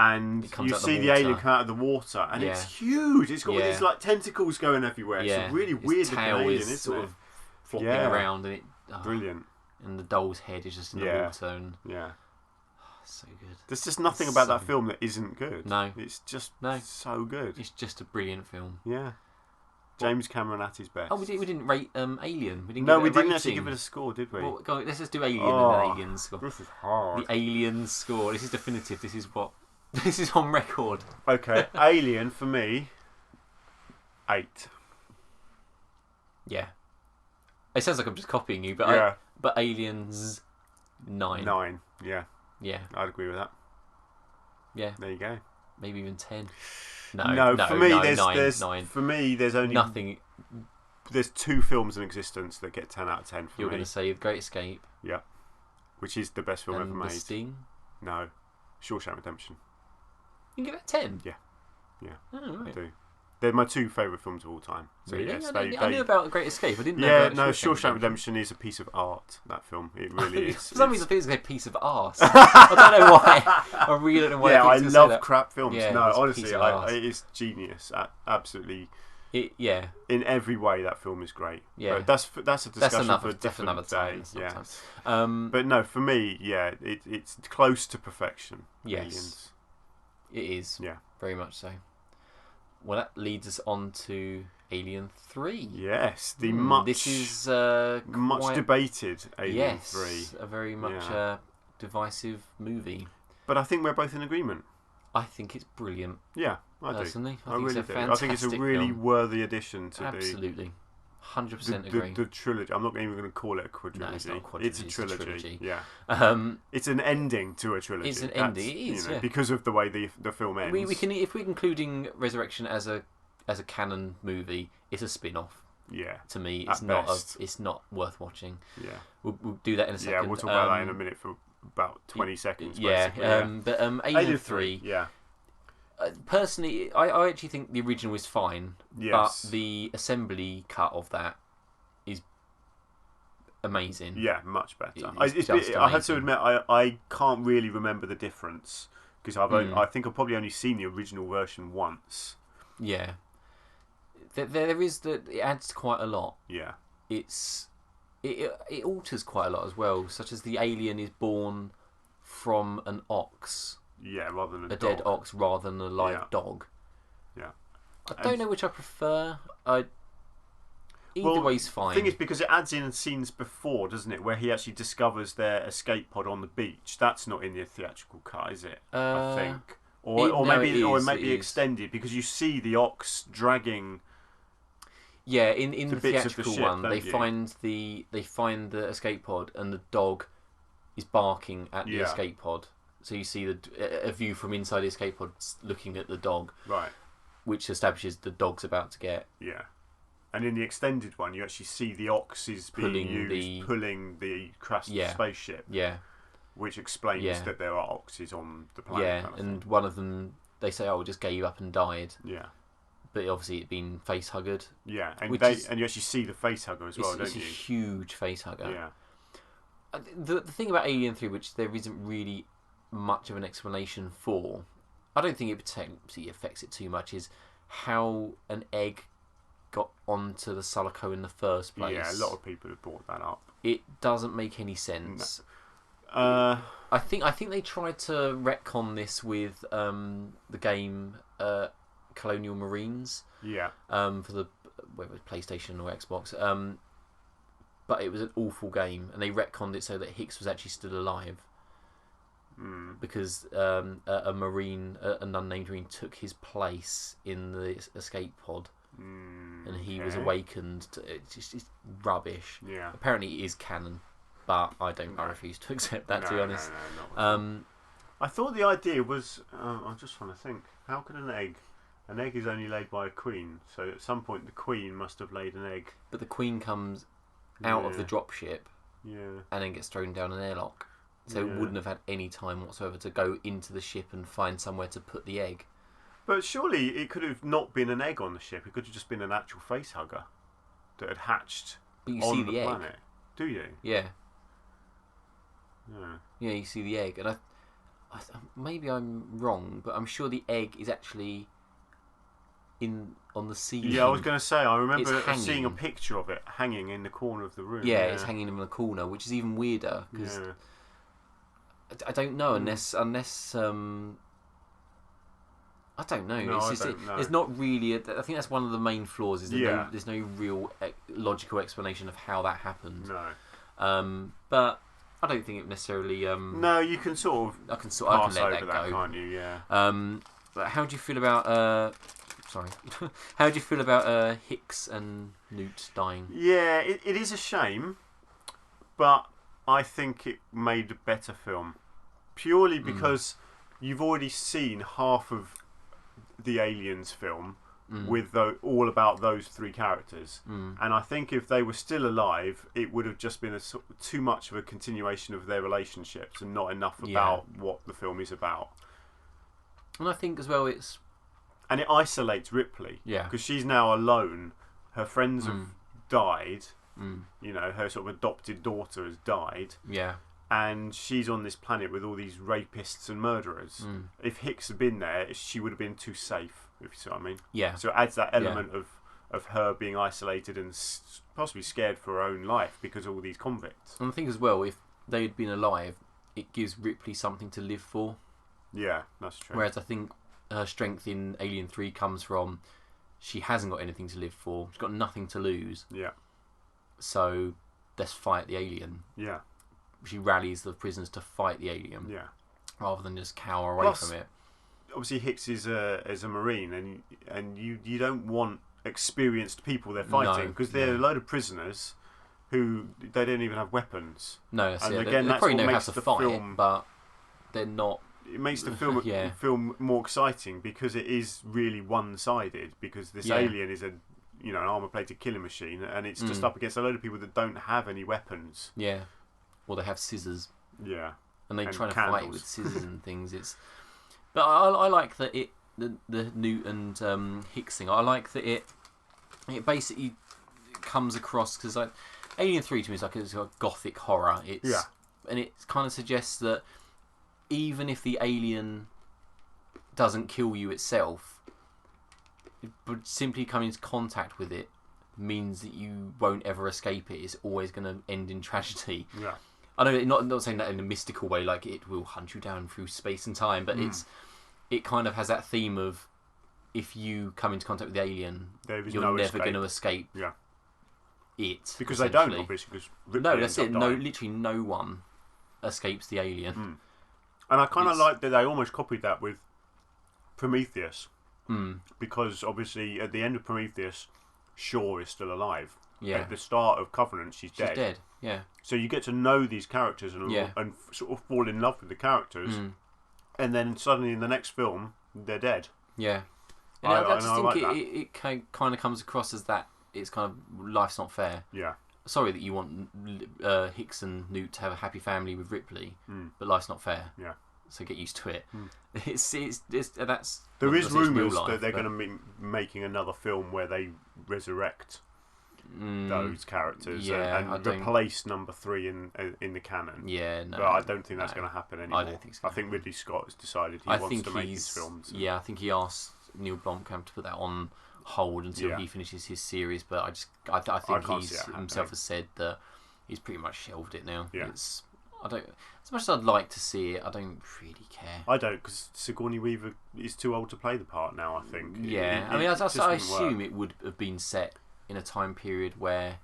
And you see the alien come out of the water, and it's huge. It's got all these like tentacles going everywhere. It's a really weird looking alien, isn't it? Sort of flopping around, and brilliant. And the doll's head is just in the water, and so good. There's just nothing about that film that isn't good. No, it's just so good. It's just a brilliant film. Yeah. James Cameron at his best. Oh, we didn't rate Alien. We didn't actually give it a score, did we? Well, let's just do Alien and the Alien score. This is hard. The Alien score. This is definitive. This is what. This is on record. Okay, Alien for me, 8. Yeah. It sounds like I'm just copying you, but but Aliens 9. 9. Yeah. Yeah. I'd agree with that. Yeah. There you go. Maybe even 10. No. For me, there's 9. For me, there's only nothing. There's 2 films in existence that get 10 out of 10 for me. You're going to say The Great Escape. Yeah. Which is the best film ever made. The Sting. No. Shawshank Redemption. You can give it 10? Yeah. Oh, right. I do. They're my 2 favourite films of all time. So really? Yes, I knew about The Great Escape. I didn't know about Shawshank Redemption is a piece of art, that film. It really is. For some reason I think it's a piece of arse. I don't know why. I really don't know why. I love crap films. Yeah, no, honestly, it is genius. Absolutely. In every way, that film is great. Yeah. But that's a discussion for a different day. Yeah. But no, for me, it's close to perfection. Yes. Aliens. It is. Yeah. Very much so. Well, that leads us on to Alien 3. Yes, this is much debated Alien 3. Yes, a very much divisive movie. But I think we're both in agreement. I think it's brilliant. Yeah, I personally, do. I think really it's a do. fantastic I think it's a really worthy addition to Absolutely. 100% agree. The trilogy. I'm not even going to call it a quadrilogy. No, it's not a quadrilogy. It's a trilogy. Yeah. It's an ending to a trilogy. It's an ending. It is because of the way the film ends. We can, if we're including Resurrection as a canon movie, it's a spin-off. Yeah. To me, it's not worth watching. Yeah. We'll do that in a second. Yeah, we'll talk about that in a minute for about 20 seconds. Yeah. But Alien 3. Yeah. Personally, I actually think the original is fine. Yes. But the assembly cut of that is amazing. Yeah, much better. I have to admit, I can't really remember the difference because I think I've probably only seen the original version once. Yeah. There is it adds quite a lot. Yeah. It alters quite a lot as well, such as the alien is born from an ox. Yeah, rather than a dead ox rather than a live dog. Yeah. I don't know which I prefer. Either way's fine. The thing is, because it adds in scenes before, doesn't it, where he actually discovers their escape pod on the beach. That's not in the theatrical cut, is it? I think. Or maybe extended because you see the ox dragging Yeah, in the theatrical ship, one, they find the escape pod, and the dog is barking at the escape pod. So you see a view from inside the escape pod looking at the dog, right? Which establishes the dog's about to get. Yeah, and in the extended one, you actually see the oxes pulling the crashed spaceship. Yeah, which explains that there are oxes on the planet. Yeah, and one of them, they say, "Oh, just gave up and died." Yeah. But obviously it'd been face huggered. Yeah, and you actually see the face hugger as well, don't you? It's a huge face hugger. Yeah. The thing about Alien 3, which there isn't really much of an explanation for, I don't think it potentially affects it too much, is how an egg got onto the Sulaco in the first place. Yeah, a lot of people have brought that up. It doesn't make any sense. No. I think they tried to retcon this with the game Colonial Marines. Yeah. For the whether it was PlayStation or Xbox. But it was an awful game, and they retconned it so that Hicks was actually still alive. Because a Marine, an unnamed Marine, took his place in the escape pod, and he was awakened. It's rubbish. Yeah. Apparently, it is canon, but I refuse to accept that. To be honest, no, I thought the idea was. I'm just trying to think. How could an egg? An egg is only laid by a queen, so at some point the queen must have laid an egg. But the queen comes out of the dropship, and then gets thrown down an airlock. So it wouldn't have had any time whatsoever to go into the ship and find somewhere to put the egg. But surely it could have not been an egg on the ship. It could have just been an actual face hugger that had hatched on the planet. Do you? Yeah. Yeah. Yeah, you see the egg, and I maybe I'm wrong, but I'm sure the egg is actually on the ceiling. Yeah, I was going to say, I remember seeing a picture of it hanging in the corner of the room. Yeah, it's hanging in the corner, which is even weirder because I don't know unless I don't know. No, I don't know. It's not really. I think that's one of the main flaws. Is that there's no real logical explanation of how that happened. No. But I don't think it necessarily. No, you can sort of. I can let that go, can't you? Yeah. But how do you feel about? Sorry. How do you feel about Hicks and Newt dying? Yeah, it is a shame, but I think it made a better film. Purely because you've already seen half of the Aliens film with all about those three characters. And I think if they were still alive, it would have just been too much of a continuation of their relationships and not enough about what the film is about. And I think as well And it isolates Ripley. Yeah. Because she's now alone. Her friends have died. You know, her sort of adopted daughter has died. Yeah. And she's on this planet with all these rapists and murderers. If Hicks had been there, she would have been too safe, if you see what I mean. Yeah. So it adds that element of her being isolated and possibly scared for her own life because of all these convicts. And I think as well, if they had been alive, it gives Ripley something to live for. Yeah, that's true. Whereas I think her strength in Alien 3 comes from she hasn't got anything to live for. She's got nothing to lose. Yeah. So let's fight the alien. Yeah. She rallies the prisoners to fight the alien. Yeah. Rather than just cower away from it. Obviously, Hicks is a Marine, and you don't want experienced people they're fighting because they're a load of prisoners who they don't even have weapons. No, that's and it. Again, they that's probably what know makes how to the fight, film, but they're not. It makes the film more exciting because it is really one-sided. Because this alien is an armor-plated killing machine, and it's just up against a load of people that don't have any weapons. Yeah, or they have scissors. Yeah, and they try to fight with scissors and things. But I like that the Newt and Hicks thing. I like that it basically comes across because like Alien 3 to me is like it's a gothic horror. And it kind of suggests that even if the alien doesn't kill you itself, but simply coming into contact with it means that you won't ever escape it. It's always going to end in tragedy. Yeah. I know, not saying that in a mystical way, like it will hunt you down through space and time, but it kind of has that theme of if you come into contact with the alien, you're never going to escape. Yeah. It because they don't, obviously. No, that's it. No, literally, no one escapes the alien. And I kind of like that they almost copied that with Prometheus, because obviously at the end of Prometheus, Shaw is still alive. Yeah. At the start of Covenant, she's dead. She's dead. Yeah. So you get to know these characters and sort of fall in love with the characters, and then suddenly in the next film they're dead. Yeah. And I just think it kind of comes across as that it's kind of life's not fair. Yeah. Sorry that you want Hicks and Newt to have a happy family with Ripley, but life's not fair. Yeah. So get used to it. That's there is rumours that they're going to be making another film where they resurrect those characters and replace number 3 in the canon. Yeah, no. But I don't think that's going to happen anymore. I don't think so. I think Ridley Scott has decided he wants to make his films. Yeah, I think he asked Neil Blomkamp to put that on hold until he finishes his series. But I think he's himself has said that he's pretty much shelved it now. Yeah. As much as I'd like to see it, I don't really care. I don't, because Sigourney Weaver is too old to play the part now, I think. Yeah, I assume it would have been set in a time period where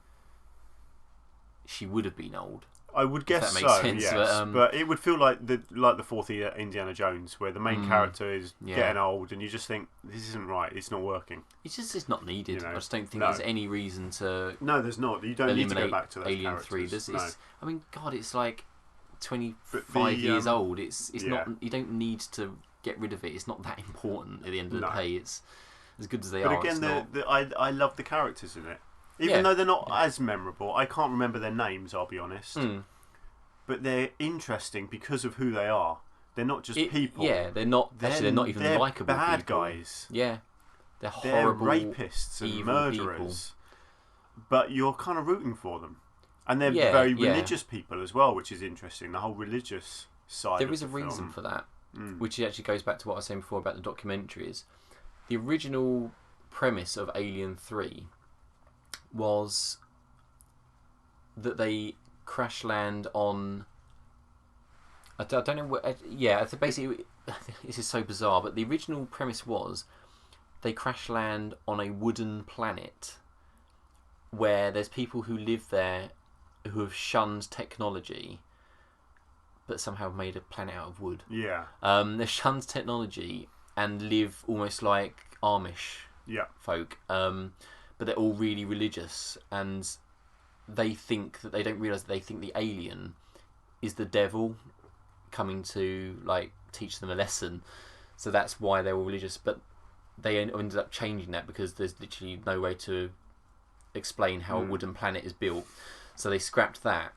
she would have been old. I would guess that makes sense, yes. But it would feel like the fourth Indiana Jones, where the main character is getting old, and you just think, this isn't right, it's not working. It's not needed. I just don't think there's any reason to. No, there's not. You don't need to go back to those Alien characters. 3. I mean, God, it's like 25 years old. It's not. You don't need to get rid of it. It's not that important at the end of the day. It's as good as they are. But again, I love the characters in it. Even though they're not as memorable, I can't remember their names, I'll be honest. But they're interesting because of who they are. They're not just people. Yeah, they're not. They're not even likable. They're bad people. guys. Yeah, they're horrible. They're rapists and murderers. People. But you're kind of rooting for them, and they're very religious people as well, which is interesting. The whole religious side. There is a reason for that, which actually goes back to what I was saying before about the documentaries. The original premise of Alien 3 was that they crash land on. I don't know what. Yeah, basically, this is so bizarre. But the original premise was they crash land on a wooden planet where there's people who live there who have shunned technology, but somehow made a planet out of wood. Yeah. They shunned technology and live almost like Amish folk. But they're all really religious, and they think that they don't realise that they think the alien is the devil coming to teach them a lesson. So that's why they're all religious. But they ended up changing that because there's literally no way to explain how a wooden planet is built. So they scrapped that.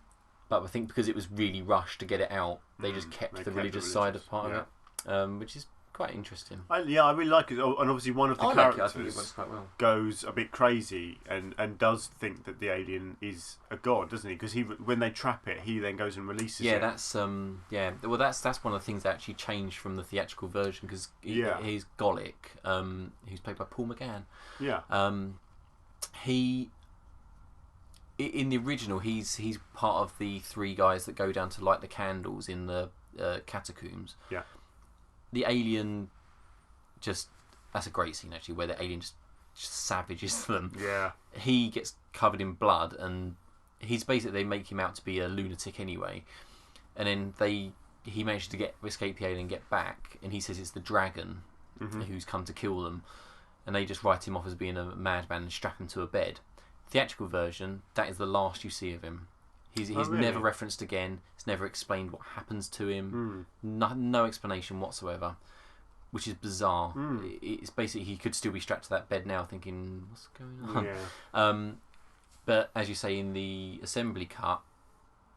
But I think because it was really rushed to get it out, they just kept the religious side of part of it, which is quite interesting. I really like it, and obviously one of the characters I think it works quite well. Goes a bit crazy and does think that the alien is a god, doesn't he? Because when they trap it, he then goes and releases it. That's Well, that's one of the things that actually changed from the theatrical version because he's Golic, who's played by Paul McGann. Yeah. He. In the original, he's part of the 3 guys that go down to light the candles in the catacombs. Yeah. The alien that's a great scene actually, where the alien just savages them. Yeah. He gets covered in blood, and he's basically, they make him out to be a lunatic anyway. And then he manages to escape the alien and get back, and he says it's the dragon who's come to kill them, and they just write him off as being a madman and strap him to a bed. Theatrical version, that is the last you see of him. He's really? never referenced again. It's never explained what happens to him. No explanation whatsoever, which is bizarre. It's basically he could still be strapped to that bed now, thinking, "What's going on?" Yeah. But as you say, in the assembly cut,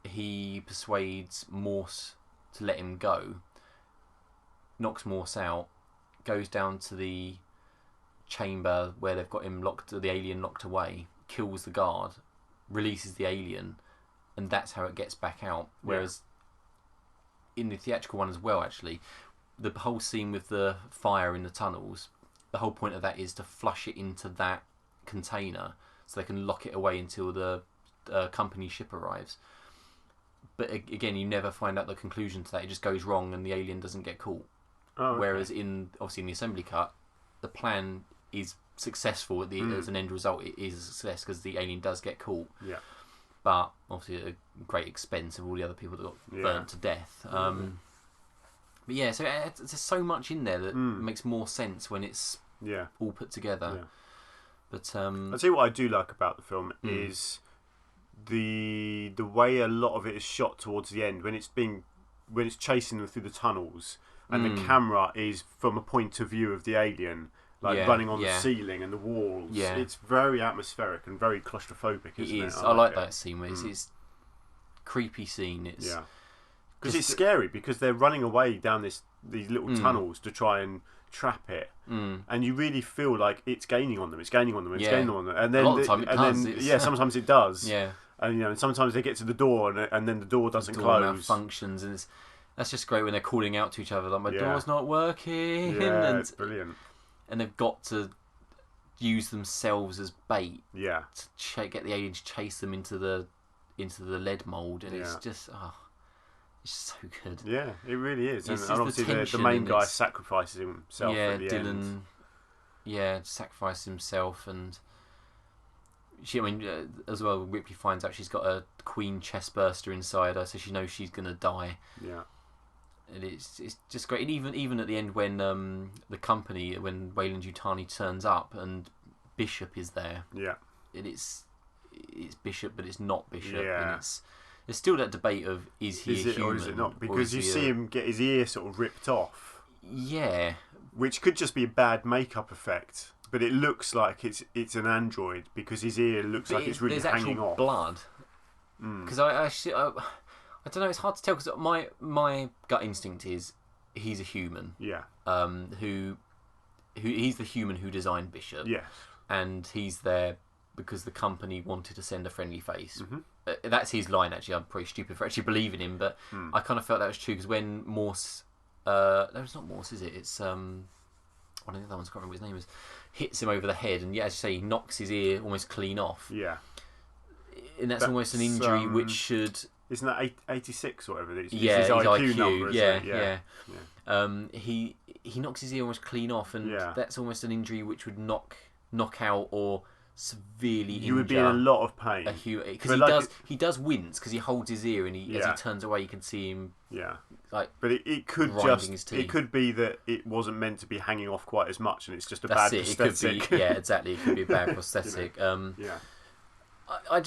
he persuades Morse to let him go. Knocks Morse out. Goes down to the chamber where they've got him the alien locked away. Kills the guard. Releases the alien. And that's how it gets back out. Whereas in the theatrical one as well, actually, the whole scene with the fire in the tunnels, the whole point of that is to flush it into that container so they can lock it away until the company ship arrives. But again, you never find out the conclusion to that. It just goes wrong and the alien doesn't get caught. Oh, okay. Whereas in the assembly cut, the plan is successful as an end result. It is a success because the alien does get caught. Yeah. But obviously at a great expense of all the other people that got burnt to death. But yeah, so there's so much in there that makes more sense when it's all put together. But I'll tell you what I do like about the film is the way a lot of it is shot towards the end when it's chasing them through the tunnels and the camera is from a point of view of the alien. Like running on the ceiling and the walls. Yeah. It's very atmospheric and very claustrophobic, isn't it? I like that scene where it's creepy scene. Because it's scary because they're running away down these little tunnels to try and trap it, and you really feel like it's gaining on them. It's gaining on them. It's gaining on them. And then a lot of the time it does. Sometimes it does. Yeah. And and sometimes they get to the door and then the door doesn't close. Malfunctions, and that's just great when they're calling out to each other like my door's not working. Yeah, and it's brilliant. And they've got to use themselves as bait. Yeah. To get the alien to chase them into the lead mold, and it's just it's so good. Yeah, it really is. And obviously the main guy sacrifices himself at the end. Yeah, sacrifices himself, and as well, Ripley finds out she's got a queen chest burster inside her, so she knows she's gonna die. Yeah. And it's just great. And even at the end when the company, when Weyland-Yutani turns up and Bishop is there. Yeah. And it's Bishop, but it's not Bishop. Yeah. And there's still that debate of is he a human or is it not? Because you see him get his ear sort of ripped off. Yeah. Which could just be a bad makeup effect, but it looks like it's an android because his ear looks like it's really hanging off. Blood. Because I don't know. It's hard to tell because my gut instinct is he's a human. Yeah. Who he's the human who designed Bishop. Yes. And he's there because the company wanted to send a friendly face. That's his line. Actually, I'm pretty stupid for actually believing him, but I kind of felt that was true because when Morse, no, it's not Morse, is it? It's one of the other ones. I can't remember what his name is. Hits him over the head, and as you say, he knocks his ear almost clean off. Yeah. And that's almost an injury which should. Isn't that 86 or whatever? It's his IQ number, yeah. He knocks his ear almost clean off, and that's almost an injury which would knock out or severely injure. You would be in a lot of pain. Because he does wince because he holds his ear, and as he turns away, you can see him. Yeah. Like, but it could be that it wasn't meant to be hanging off quite as much, and it's just a bad prosthetic. It could be, exactly. It could be a bad prosthetic. I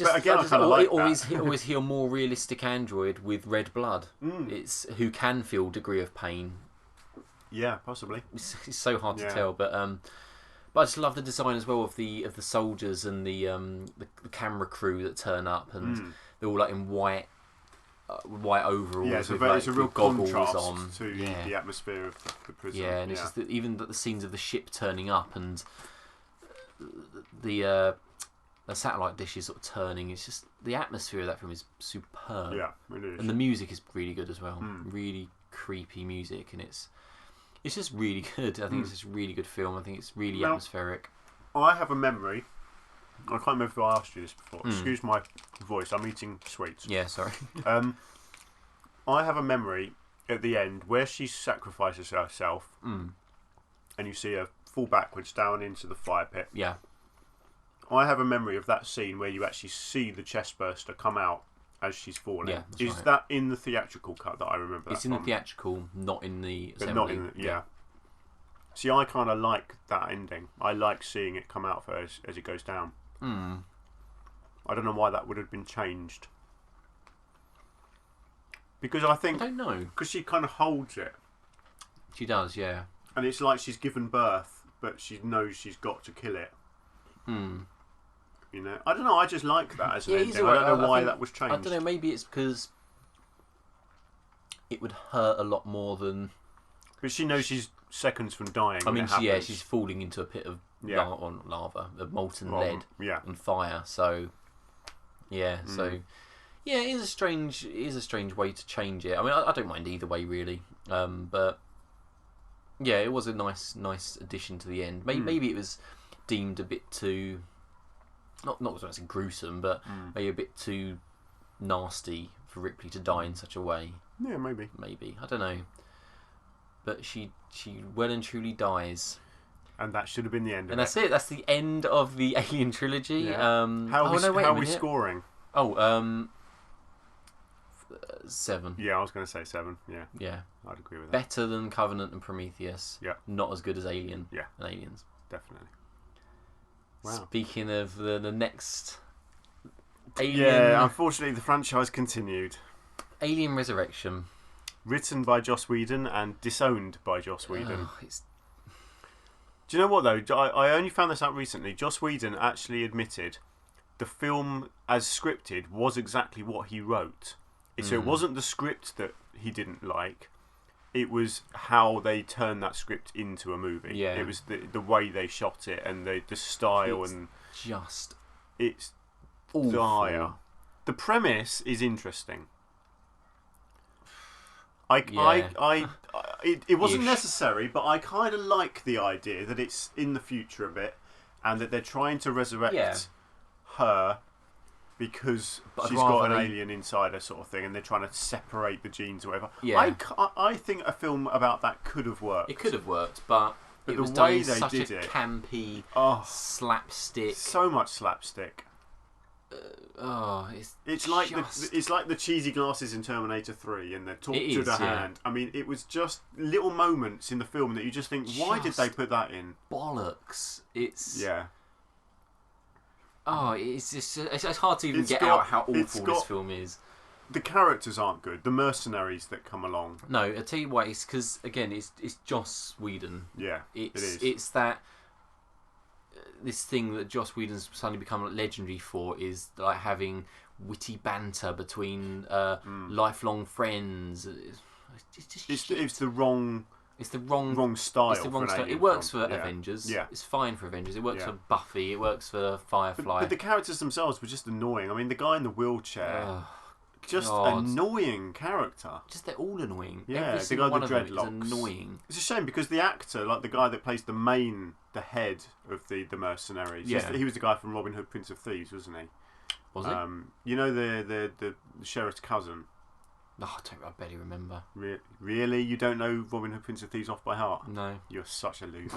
like always hear a more realistic android with red blood. It's who can feel degree of pain. Yeah, possibly. It's so hard to tell, but I just love the design as well of the soldiers and the camera crew that turn up, and they're all like in white overalls. Yeah, it's a real contrast to the atmosphere of the prison. Yeah, and it's just even the scenes of the ship turning up and the satellite dish is sort of turning. It's just the atmosphere of that film is superb. Yeah, it is. And the music is really good as well. Really creepy music, and it's just really good. I think it's just a really good film. I think it's really atmospheric. I have a memory. I can't remember if I asked you this before. Excuse my voice. I'm eating sweets. Yeah, sorry. I have a memory at the end where she sacrifices herself, and you see her fall backwards down into the fire pit. Yeah. I have a memory of that scene where you actually see the chest burster come out as she's falling. Yeah, is that in the theatrical cut that I remember? It's in the theatrical, not in the assembly. But not in the, See, I kind of like that ending. I like seeing it come out for her as it goes down. I don't know why that would have been changed. Because I don't know. Because she kind of holds it. She does, yeah. And it's like she's given birth, but she knows she's got to kill it. I don't know. I just like that as an ending. I don't know why that was changed. I don't know. Maybe it's because it would hurt a lot more than. But she knows she's seconds from dying. I mean, she's falling into a pit of lava, of molten lead, and fire. So, it is a strange way to change it. I mean, I don't mind either way really, but yeah, it was a nice addition to the end. Maybe it was deemed a bit too. Not that gruesome, but maybe a bit too nasty for Ripley to die in such a way. Yeah, maybe. I don't know. But she well and truly dies. And that should have been the end of it. And that's it. That's the end of the Alien trilogy. Yeah. How are we scoring? 7. Yeah, I was going to say 7. Yeah. Yeah. I'd agree with that. Better than Covenant and Prometheus. Yeah. Not as good as Alien. Yeah. And Aliens. Definitely. Wow. Speaking of the next Alien... Yeah, unfortunately the franchise continued. Alien Resurrection. Written by Joss Whedon and disowned by Joss Whedon. Oh, Do you know what, though? I only found this out recently. Joss Whedon actually admitted the film, as scripted, was exactly what he wrote. So it wasn't the script that he didn't like. It was how they turned that script into a movie. Yeah. It was the way they shot it and the style. It's awful. dire. The premise is interesting. It wasn't necessary, but I kind of like the idea that it's in the future a bit, and that they're trying to resurrect her because she's got an alien inside her, sort of thing, and they're trying to separate the genes or whatever. Yeah. I think a film about that could have worked. It could have worked, but it was the done way in they such did a it, campy, slapstick. So much slapstick. It's like the cheesy glasses in Terminator 3 and the talk to the hand. I mean, it was just little moments in the film that you just think, why did they put that in? Bollocks! It's it's hard to even get out how awful this film is. The characters aren't good. The mercenaries that come along. No, I tell you why. It's because again, it's Joss Whedon. Yeah, it is. It's that. This thing that Joss Whedon's suddenly become legendary for is like having witty banter between lifelong friends. It's the wrong style. It's the wrong style. It works for Avengers. Yeah. It's fine for Avengers. It works for Buffy. It works for Firefly. But the characters themselves were just annoying. I mean, the guy in the wheelchair. Annoying character. Just they're all annoying. Yeah, every the guy one with the of them dreadlocks. is annoying. It's a shame because the actor, like the guy that plays the head of the mercenaries. Yeah. He was the guy from Robin Hood, Prince of Thieves, wasn't he? Was he? You know the sheriff's cousin. Oh, I barely remember. Really? You don't know Robin Hood, Prince of Thieves off by heart? No. You're such a loser.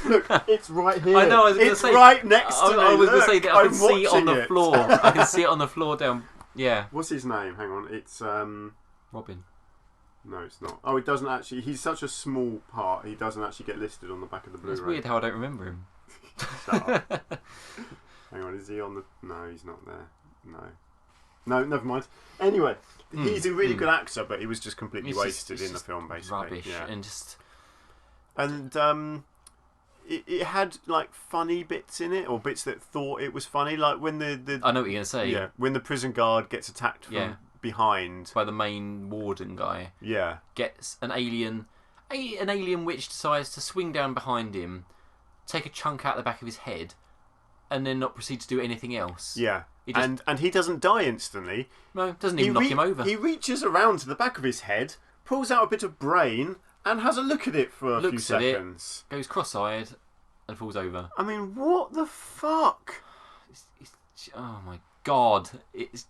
Look, it's right here. I know. I was going to say, right next to me. I was going to say that I can see it on the it. floor. I can see it on the floor down. Yeah. What's his name? Hang on. It's Robin. No, it's not. Oh, it doesn't actually. He's such a small part. He doesn't actually get listed on the back of the Blu-ray. It's weird how I don't remember him. Shut up. Hang on. Is he on the? No, he's not there. No, never mind. Anyway, he's a really good actor, but he was just completely wasted in the film, basically. Rubbish, It had like funny bits in it, or bits that thought it was funny, like when the I know what you're gonna say. Yeah, when the prison guard gets attacked from behind by the main warden guy. Yeah, gets an alien which decides to swing down behind him, take a chunk out the back of his head, and then not proceed to do anything else. Yeah. And he doesn't die instantly. No, doesn't even knock him over. He reaches around to the back of his head, pulls out a bit of brain, and has a look at it for a few seconds. Goes cross-eyed, and falls over. I mean, what the fuck? Oh my god! It's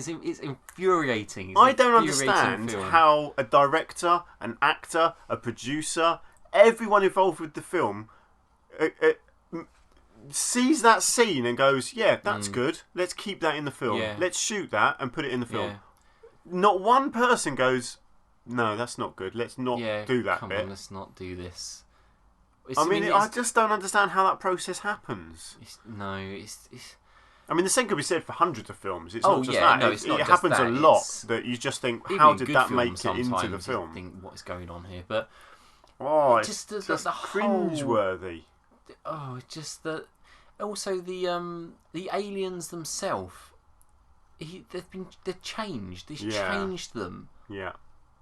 infuriating. I don't understand how a director, an actor, a producer, everyone involved with the film sees that scene and goes, yeah, that's good. Let's keep that in the film. Yeah. Let's shoot that and put it in the film. Yeah. Not one person goes, no, that's not good. Let's not do that come bit. On, let's not do this. I just don't understand how that process happens. I mean, the same could be said for hundreds of films. It's not just that. No, it's not it just happens that. a lot that you just think, how did that make it into the film? You think, what is going on here? But it's just cringeworthy. It's just that. Also, the aliens themselves, they're changed. It's changed them. Yeah.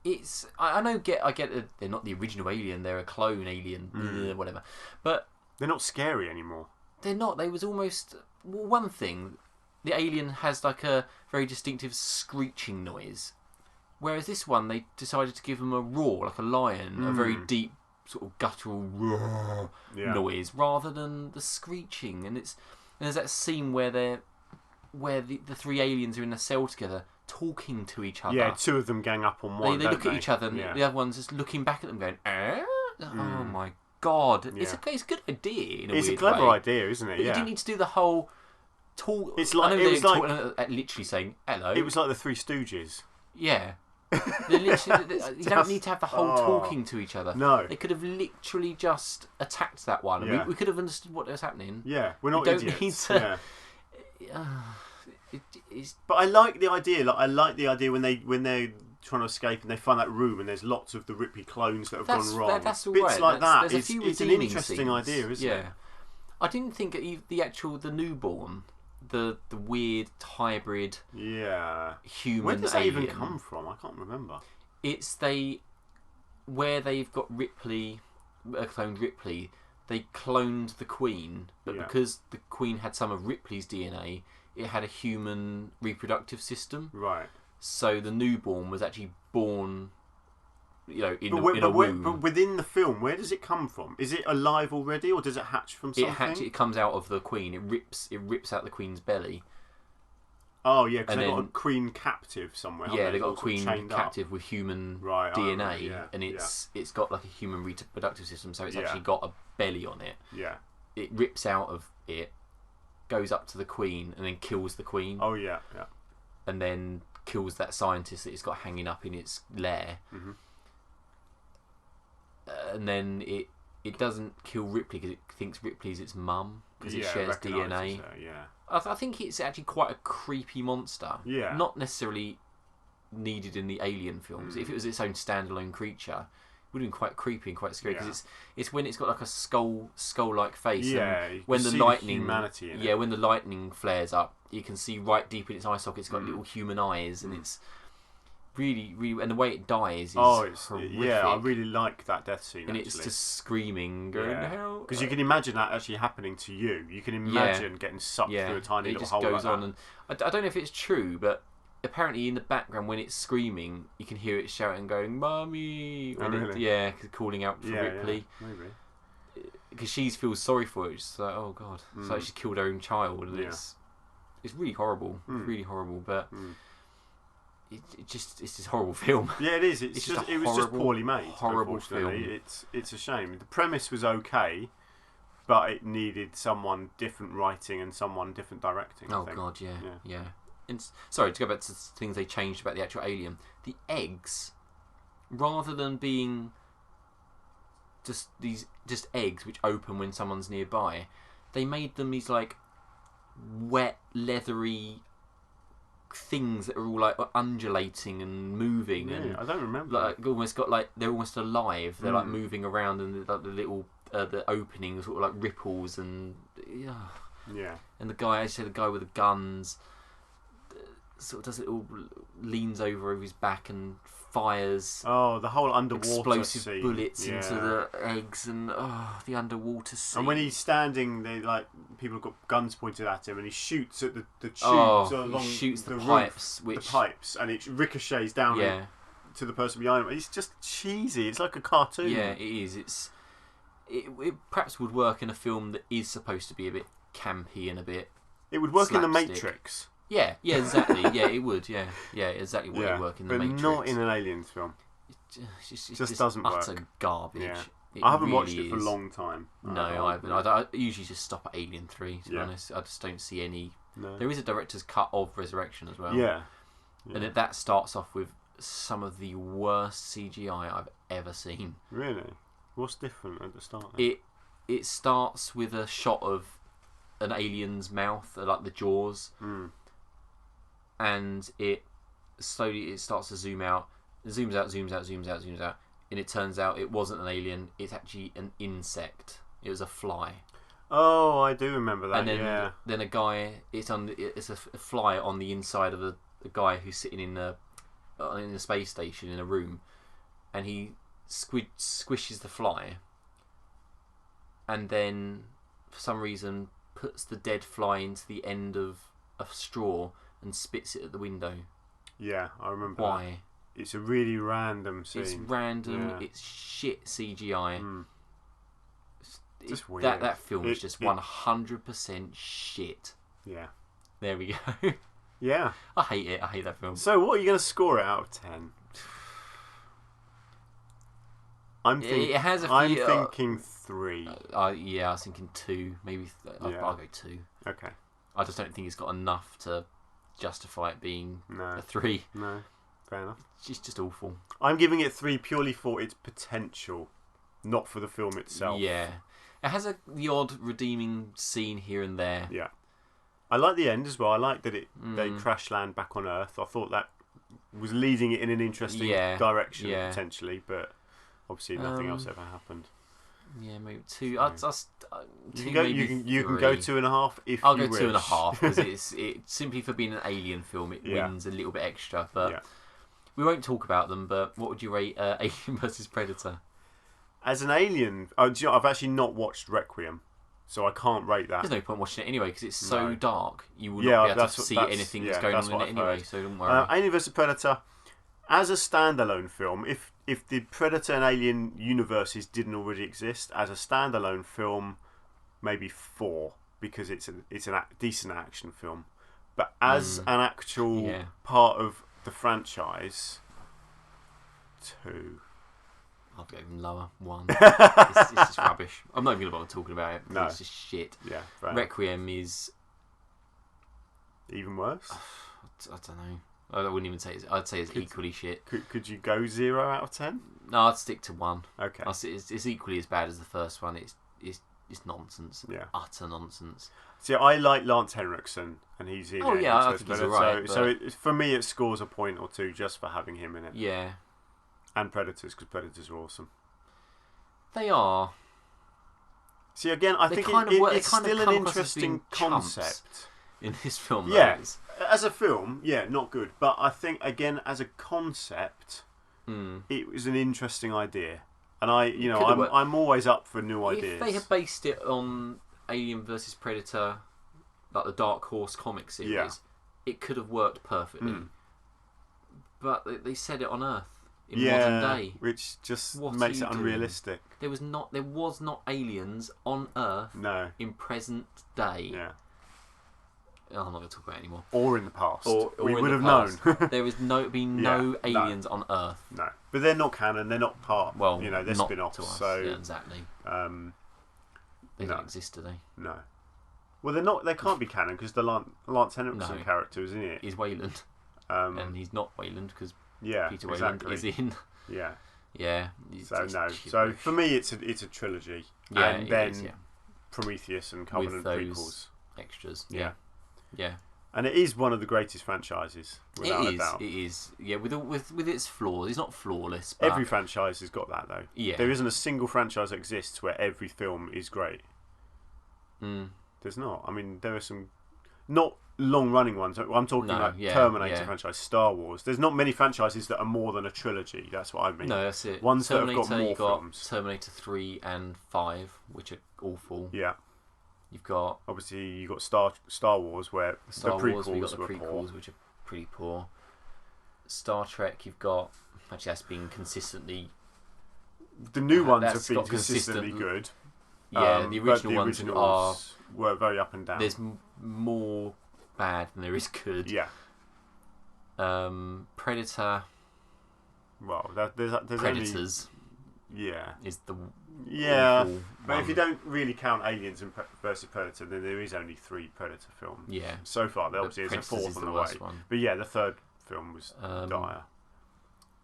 It's I get that they're not the original alien. They're a clone alien, whatever. But they're not scary anymore. They're not. They was almost one thing. The alien has like a very distinctive screeching noise, whereas this one they decided to give them a roar, like a lion, a very deep sort of guttural roar noise, rather than the screeching. And there's that scene where the three aliens are in a cell together, talking to each other. Yeah, two of them gang up on one. They look at each other, and the other one's just looking back at them, going, "Oh my god!" Yeah. It's a good idea. It's a clever idea, isn't it? But you didn't need to do the whole talk. It's like literally saying hello. It was like the Three Stooges. Yeah, They literally, you don't need to have the whole talking to each other. No. They could have literally just attacked that one. Yeah. We could have understood what was happening. Yeah, we're not idiots. Need to. Yeah. But I like the idea. Like I like the idea when they're trying to escape and they find that room and there's lots of the Ripley clones that have gone wrong. That's all Bits right. like that. It's an interesting idea, isn't it? Yeah. I didn't think the newborn, the weird hybrid. Yeah. Human. Where does that even come from? I can't remember. It's where they've got Ripley, cloned Ripley. They cloned the Queen, but because the Queen had some of Ripley's DNA, it had a human reproductive system. Right. So the newborn was actually born, in a womb. But within the film, where does it come from? Is it alive already, or does it hatch from something? It comes out of the Queen. It rips out the Queen's belly. Oh yeah, because they've got a Queen captive somewhere. Yeah, they've got a Queen captive with human DNA, yeah, and it's got like a human reproductive system, so it's actually got a belly on it. Yeah. It rips out of it, goes up to the Queen, and then kills the Queen. Oh yeah, yeah. And then kills that scientist that it's got hanging up in its lair. Mm-hmm. And then it doesn't kill Ripley because it thinks Ripley's its mum because it shares DNA. Her, yeah. I think it's actually quite a creepy monster. Yeah. Not necessarily needed in the Alien films. If it was its own standalone creature, it would have been quite creepy and quite scary because it's when it's got like a skull-like face. Yeah. And when the lightning, humanity in it. when the lightning flares up, you can see right deep in its eye socket. It's got little human eyes, and it's really, really, and the way it dies is horrific. Yeah, I really like that death scene. And it's just screaming, going hell. Because you can imagine that actually happening to you. You can imagine getting sucked through a tiny little hole. It just goes on, and I don't know if it's true, but apparently in the background when it's screaming, you can hear it shouting, going "Mummy!" Really? Calling out for Ripley. Yeah, maybe. Because she feels sorry for it. She's like, "Oh God!" It's like she killed her own child, and it's really horrible. It's really horrible, but. It's just a horrible film. Yeah, it is. It was just poorly made. Horrible film. It's a shame. The premise was okay, but it needed someone different writing and someone different directing. Oh God, yeah. And sorry to go back to things they changed about the actual Alien. The eggs, rather than being just eggs which open when someone's nearby, they made them these like wet, leathery things that are all like undulating and moving. And I don't remember. Like almost got like they're almost alive. They're like moving around, and like the little the openings sort of like ripples and And the guy with the guns sort of does it all, leans over his back and fires. Oh, the whole underwater explosive scene. Bullets into the eggs and the underwater scene. And when he's standing, people have got guns pointed at him, and he shoots at the tubes along he shoots the pipes, roof, and it ricochets down to the person behind him. It's just cheesy. It's like a cartoon. Yeah, it is. It perhaps would work in a film that is supposed to be a bit campy and a bit. It would work slapstick. In The Matrix. Yeah, exactly. Yeah, it would. Yeah, exactly what would work in The Matrix. But not in an Aliens film. It just doesn't work. Utter garbage. Yeah. I haven't watched it for a long time. No, I haven't. I usually just stop at Alien 3, to be honest. I just don't see any. No. There is a director's cut of Resurrection as well. Yeah. And that starts off with some of the worst CGI I've ever seen. Really? What's different at the start? It starts with a shot of an alien's mouth, like the jaws. And it starts to zoom out, zooms out, and it turns out it wasn't an alien. It's actually an insect. It was a fly. Oh, I do remember that. And then a guy. It's a fly on the inside of a guy who's sitting in a space station in a room, and he squishes the fly, and then for some reason puts the dead fly into the end of a straw and spits it at the window. Yeah, I remember. Why? That. It's a really random scene. It's random. Yeah. It's shit CGI. It's just weird. That film is just 100% shit. Yeah. There we go. Yeah. I hate it. I hate that film. So, what are you going to score it out of 10? I'm thinking 3. Yeah, I was thinking 2. Maybe I'll go 2. Okay. I just don't think it's got enough to justify it being a 3. No. Fair enough. It's just awful. I'm giving it 3 purely for its potential, not for the film itself. Yeah. It has the odd redeeming scene here and there. Yeah. I like the end as well. I like that they crash land back on Earth. I thought that was leading it in an interesting direction potentially, but obviously nothing else ever happened. Yeah, maybe 2. You can go 2.5 if I'll you go wish. 2.5 because it's simply for being an alien film. It wins a little bit extra, but we won't talk about them. But what would you rate Alien versus Predator? As an alien, I've actually not watched Requiem, so I can't rate that. There's no point watching it anyway because it's so dark. You will not be able to see anything that's going on in it anyway. So don't worry. Alien vs Predator, as a standalone film, if the Predator and Alien universes didn't already exist, as a standalone film, maybe 4 because it's a decent action film. But as an actual part of the franchise, 2. I'll go even lower. 1. It's just rubbish. I'm not even going to bother talking about it. No. It's just shit. Yeah. Requiem is even worse. I don't know. I wouldn't even say I'd say it's equally shit. Could you go 0 out of 10? No, I'd stick to 1. Okay. It's equally as bad as the first one. It's nonsense. Yeah. Utter nonsense. See, I like Lance Henriksen, and he's in it. Oh yeah, I think he's alright. So for me, it scores a point or 2 just for having him in it. Yeah. And Predators, because Predators are awesome. They are. See, again, I think it's still an interesting concept in this film. Yeah, as a film, not good. But I think, again, as a concept, it was an interesting idea. And I'm always up for new ideas. If they had based it on Alien vs Predator, like the Dark Horse comic series, it could have worked perfectly. But they set it on Earth. In modern day, which just makes it unrealistic. There was not aliens on Earth. No. In present day. Yeah. I'm not going to talk about it anymore. Or in the past. We would have known. There was no aliens on Earth. No, but they're not canon. They're not part. Well, they're not spin-offs. To us. So yeah, exactly. They don't exist, do they? No. Well, they're not. They can't be canon because the Lance Henriksen character is in it. He's Wayland, and he's not Wayland because. Peter Wayland is in. Yeah. Yeah. So for me, it's a trilogy. Yeah, and then Prometheus and Covenant with those prequels. Extras. Yeah. And it is one of the greatest franchises, without a doubt. It is. Yeah, with its flaws. It's not flawless. But every franchise has got that, though. Yeah. There isn't a single franchise that exists where every film is great. There's not. I mean, there are some not long-running ones. I'm talking about Terminator franchise, Star Wars. There's not many franchises that are more than a trilogy. That's what I mean. No, that's it. Ones that have got more films. Terminator 3 and 5, which are awful. Yeah. You've got obviously Star Wars, where the prequels were poor. Which are pretty poor. Star Trek, you've got that's been consistently. The new ones have been consistently good. Yeah, the originals were very up and down. There's more bad than there is good. Yeah. Predator. Well, there's Predators. Only, is the but if you don't really count Aliens versus Predator, then there is only 3 Predator films. Yeah. So far, there obviously is a 4th on the way. One. But the 3rd film was dire.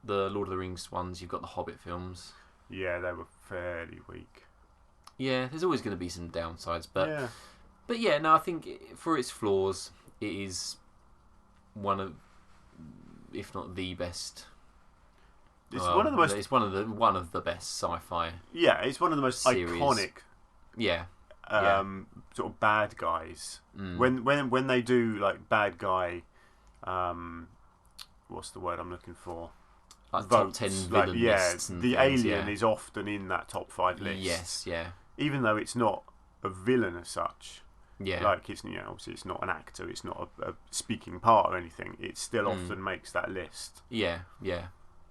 The Lord of the Rings ones, you've got the Hobbit films. Yeah, they were fairly weak. Yeah, there's always going to be some downsides, but I think for its flaws, it is one of, if not the best. It's one of the most. It's one of the best sci-fi. Yeah, it's one of the most series. Iconic. Yeah. Sort of bad guys. When they do like bad guy, what's the word I'm looking for? Like votes, top 10 villain lists. The alien is often in that top 5 list. Yes, yeah. Even though it's not a villain as such. Yeah. Like it's obviously it's not an actor, it's not a speaking part or anything. It still often makes that list. Yeah.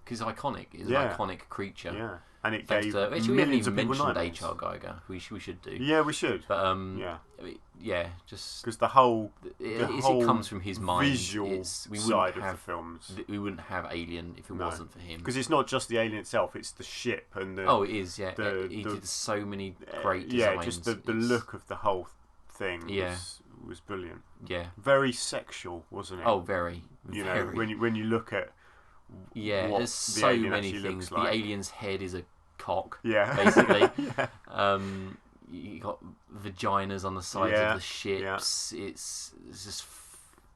Because iconic is an iconic creature. Yeah, and it gave millions of people nightmares. We haven't even mentioned H.R. Geiger. We should do. Yeah, we should. But just because the whole it comes from his mind. Visual side of the films. We wouldn't have Alien if it wasn't for him. Because it's not just the alien itself; it's the ship and the. Oh, it is. Yeah, he did so many great designs. Yeah, just the look of the whole thing. Was brilliant. Yeah, very sexual, wasn't it? Oh, very. When you look at Yeah, what there's the so alien many actually things. looks like. The alien's head is a cock, Yeah, basically. yeah. You got vaginas on the sides Yeah, of the ships. yeah. It's just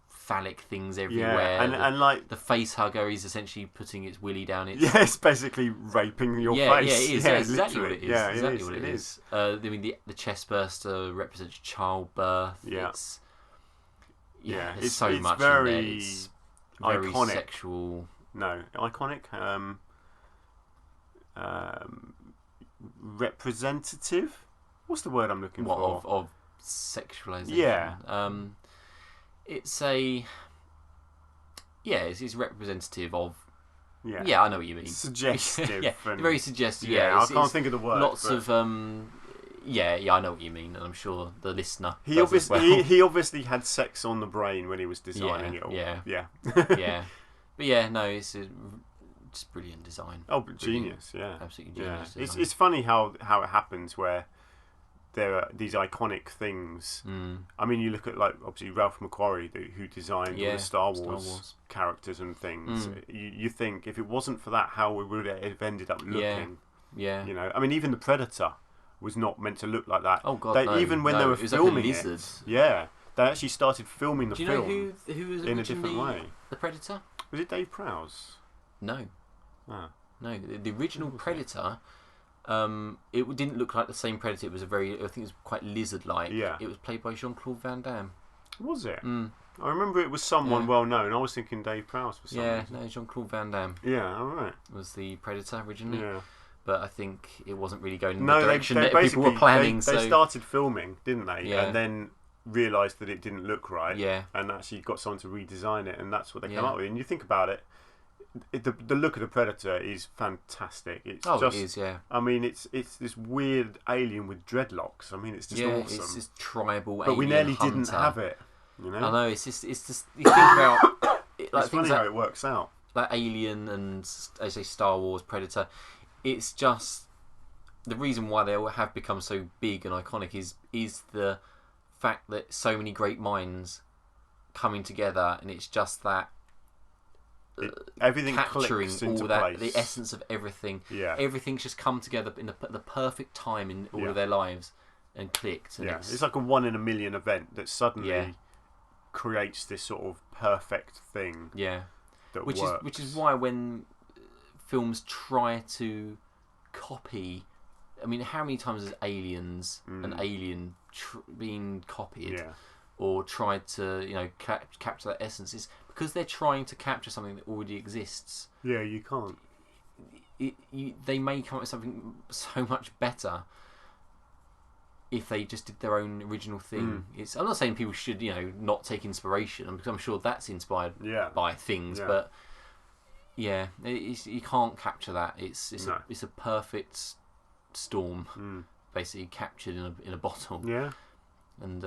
phallic things Yeah, everywhere. and like the face hugger is essentially putting its willy down its. yeah, it's basically raping your Yeah, face. yeah, it is. Yeah, That's exactly what literally. it is. Yeah, Exactly what it is. I mean, the chest burster represents childbirth. Yeah. It's yeah. there's It's so much very in there. It's very iconic. sexual. No, iconic. Representative. What's the word I'm looking What for? of sexualization? Yeah. It's a it's representative of. Yeah. Yeah, I know what you mean. Suggestive. Yeah, and, very suggestive. yeah, Yeah, I can't think of the word. Lots of Yeah, I know what you mean, and I'm sure the listener. He does obviously as well. he obviously had sex on the brain when he was designing it all. Yeah. Yeah. Yeah, but yeah, no, it's just brilliant design. Oh, but genius! Yeah, Absolutely yeah. genius. It's funny how it happens where there are these iconic things. I mean, you look at like obviously Ralph McQuarrie who designed all the Star Wars characters and things. You think if it wasn't for that, how would it have ended up looking? Yeah. You know, I mean, even the Predator was not meant to look like that. Oh God, no. Even when they were filming it, yeah, they actually started filming the film. Do you know who was in a different way? The Predator? Was it Dave Prowse? No. Ah. No, the original Predator. It didn't look like the same Predator. It was I think it was quite lizard-like. Yeah. It was played by Jean-Claude Van Damme. Was it? I remember it was someone well known. I was thinking Dave Prowse for some reason. No, Jean-Claude Van Damme. Yeah, all right. Was the Predator originally? Yeah. But I think it wasn't really going in the direction that people were planning. They started filming, didn't they? Yeah. And then realised that it didn't look right. Yeah. And actually got someone to redesign it, and that's what they came up with. And you think about it, the look of the Predator is fantastic. It is, yeah. I mean, it's this weird alien with dreadlocks. I mean, it's just awesome. It's this tribal but alien we nearly hunter. didn't have it. You know? I know. It's just you think about. It's funny how it works out. Like Alien and I say Star Wars, Predator. It's just the reason why they all have become so big and iconic is the fact that so many great minds coming together, and it's just that. Everything capturing clicks into all that, place. the essence of everything. Yeah. Everything's just come together in the perfect time in all of their lives and clicked. And it's like a 1 in a million event that suddenly creates this sort of perfect thing. Yeah. That which is why when films try to copy, I mean, how many times has Aliens an alien being copied? Yeah. Or tried to, capture that essence? It's because they're trying to capture something that already exists. Yeah, you can't. They may come up with something so much better if they just did their own original thing. I'm not saying people should, not take inspiration, because I'm sure that's inspired by things, but you can't capture that. It's a perfect storm, basically captured in a bottle. Yeah, and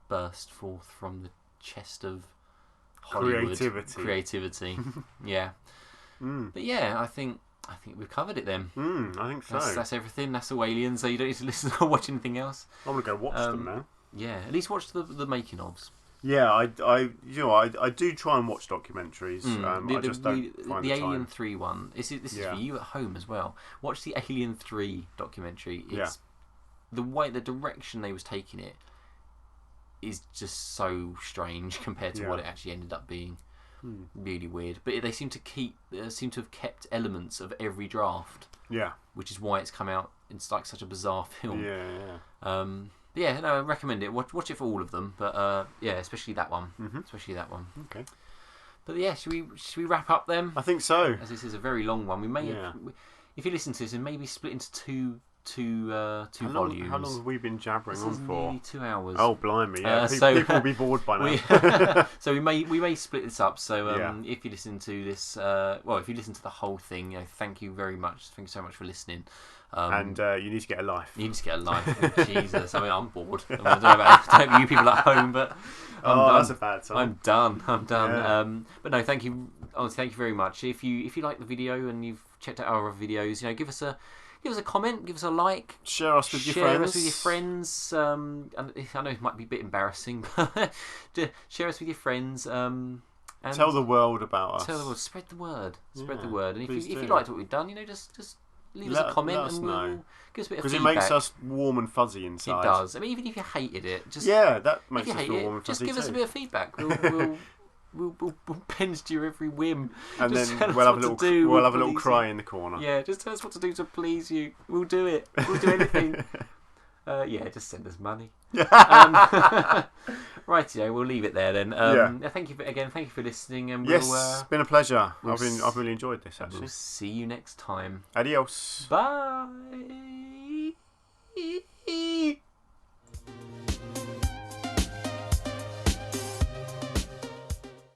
burst forth from the chest of Hollywood creativity. Yeah. But yeah, I think we've covered it then. I think so. That's everything. That's all Aliens, so you don't need to listen or watch anything else. I'm gonna go watch them now. Yeah, at least watch the making ofs. Yeah, I do try and watch documentaries. I just don't find the Alien time. 3 one. This is for you at home as well. Watch the Alien 3 documentary. It's the direction they was taking it is just so strange compared to what it actually ended up being. Really weird, but they seem to have kept elements of every draft. Yeah, which is why it's come out. It's like such a bizarre film. Yeah. No, I recommend it. Watch it for all of them, but especially that one. Especially that one. Okay. But yeah, should we wrap up then? I think so. As this is a very long one, we may if you listen to this, it may be split into two volumes. How long have we been jabbering this on for? Nearly 2 hours. Oh blimey! Yeah, people will be bored by now. So we may split this up. So if you listen to this, if you listen to the whole thing, thank you very much. Thank you so much for listening. And you need to get a life. You need to get a life. Jesus, I mean, I'm bored. I don't know about you people at home, but that's a bad sign. I'm done. Yeah. But no, thank you. Honestly, thank you very much. If you like the video and you've checked out our other videos, give us a comment, give us a like. Share us with your friends. And I know it might be a bit embarrassing, but share us with your friends. And tell the world about us. Tell the world. Spread the word. Spread the word. And if you liked what we've done, just leave us a comment and we'll give us a bit of feedback. Because it makes us warm and fuzzy inside. It does. I mean, even if you hated it, that makes us feel warm and just fuzzy. give us a bit of feedback. We'll bend to your every whim. And then we'll have a little cry in the corner. Yeah, just tell us what to do to please you. We'll do it. We'll do anything. Just send us money. Rightio, we'll leave it there then. Thank you for listening. And it's been a pleasure. I've really enjoyed this, actually. We'll see you next time. Adios. Bye.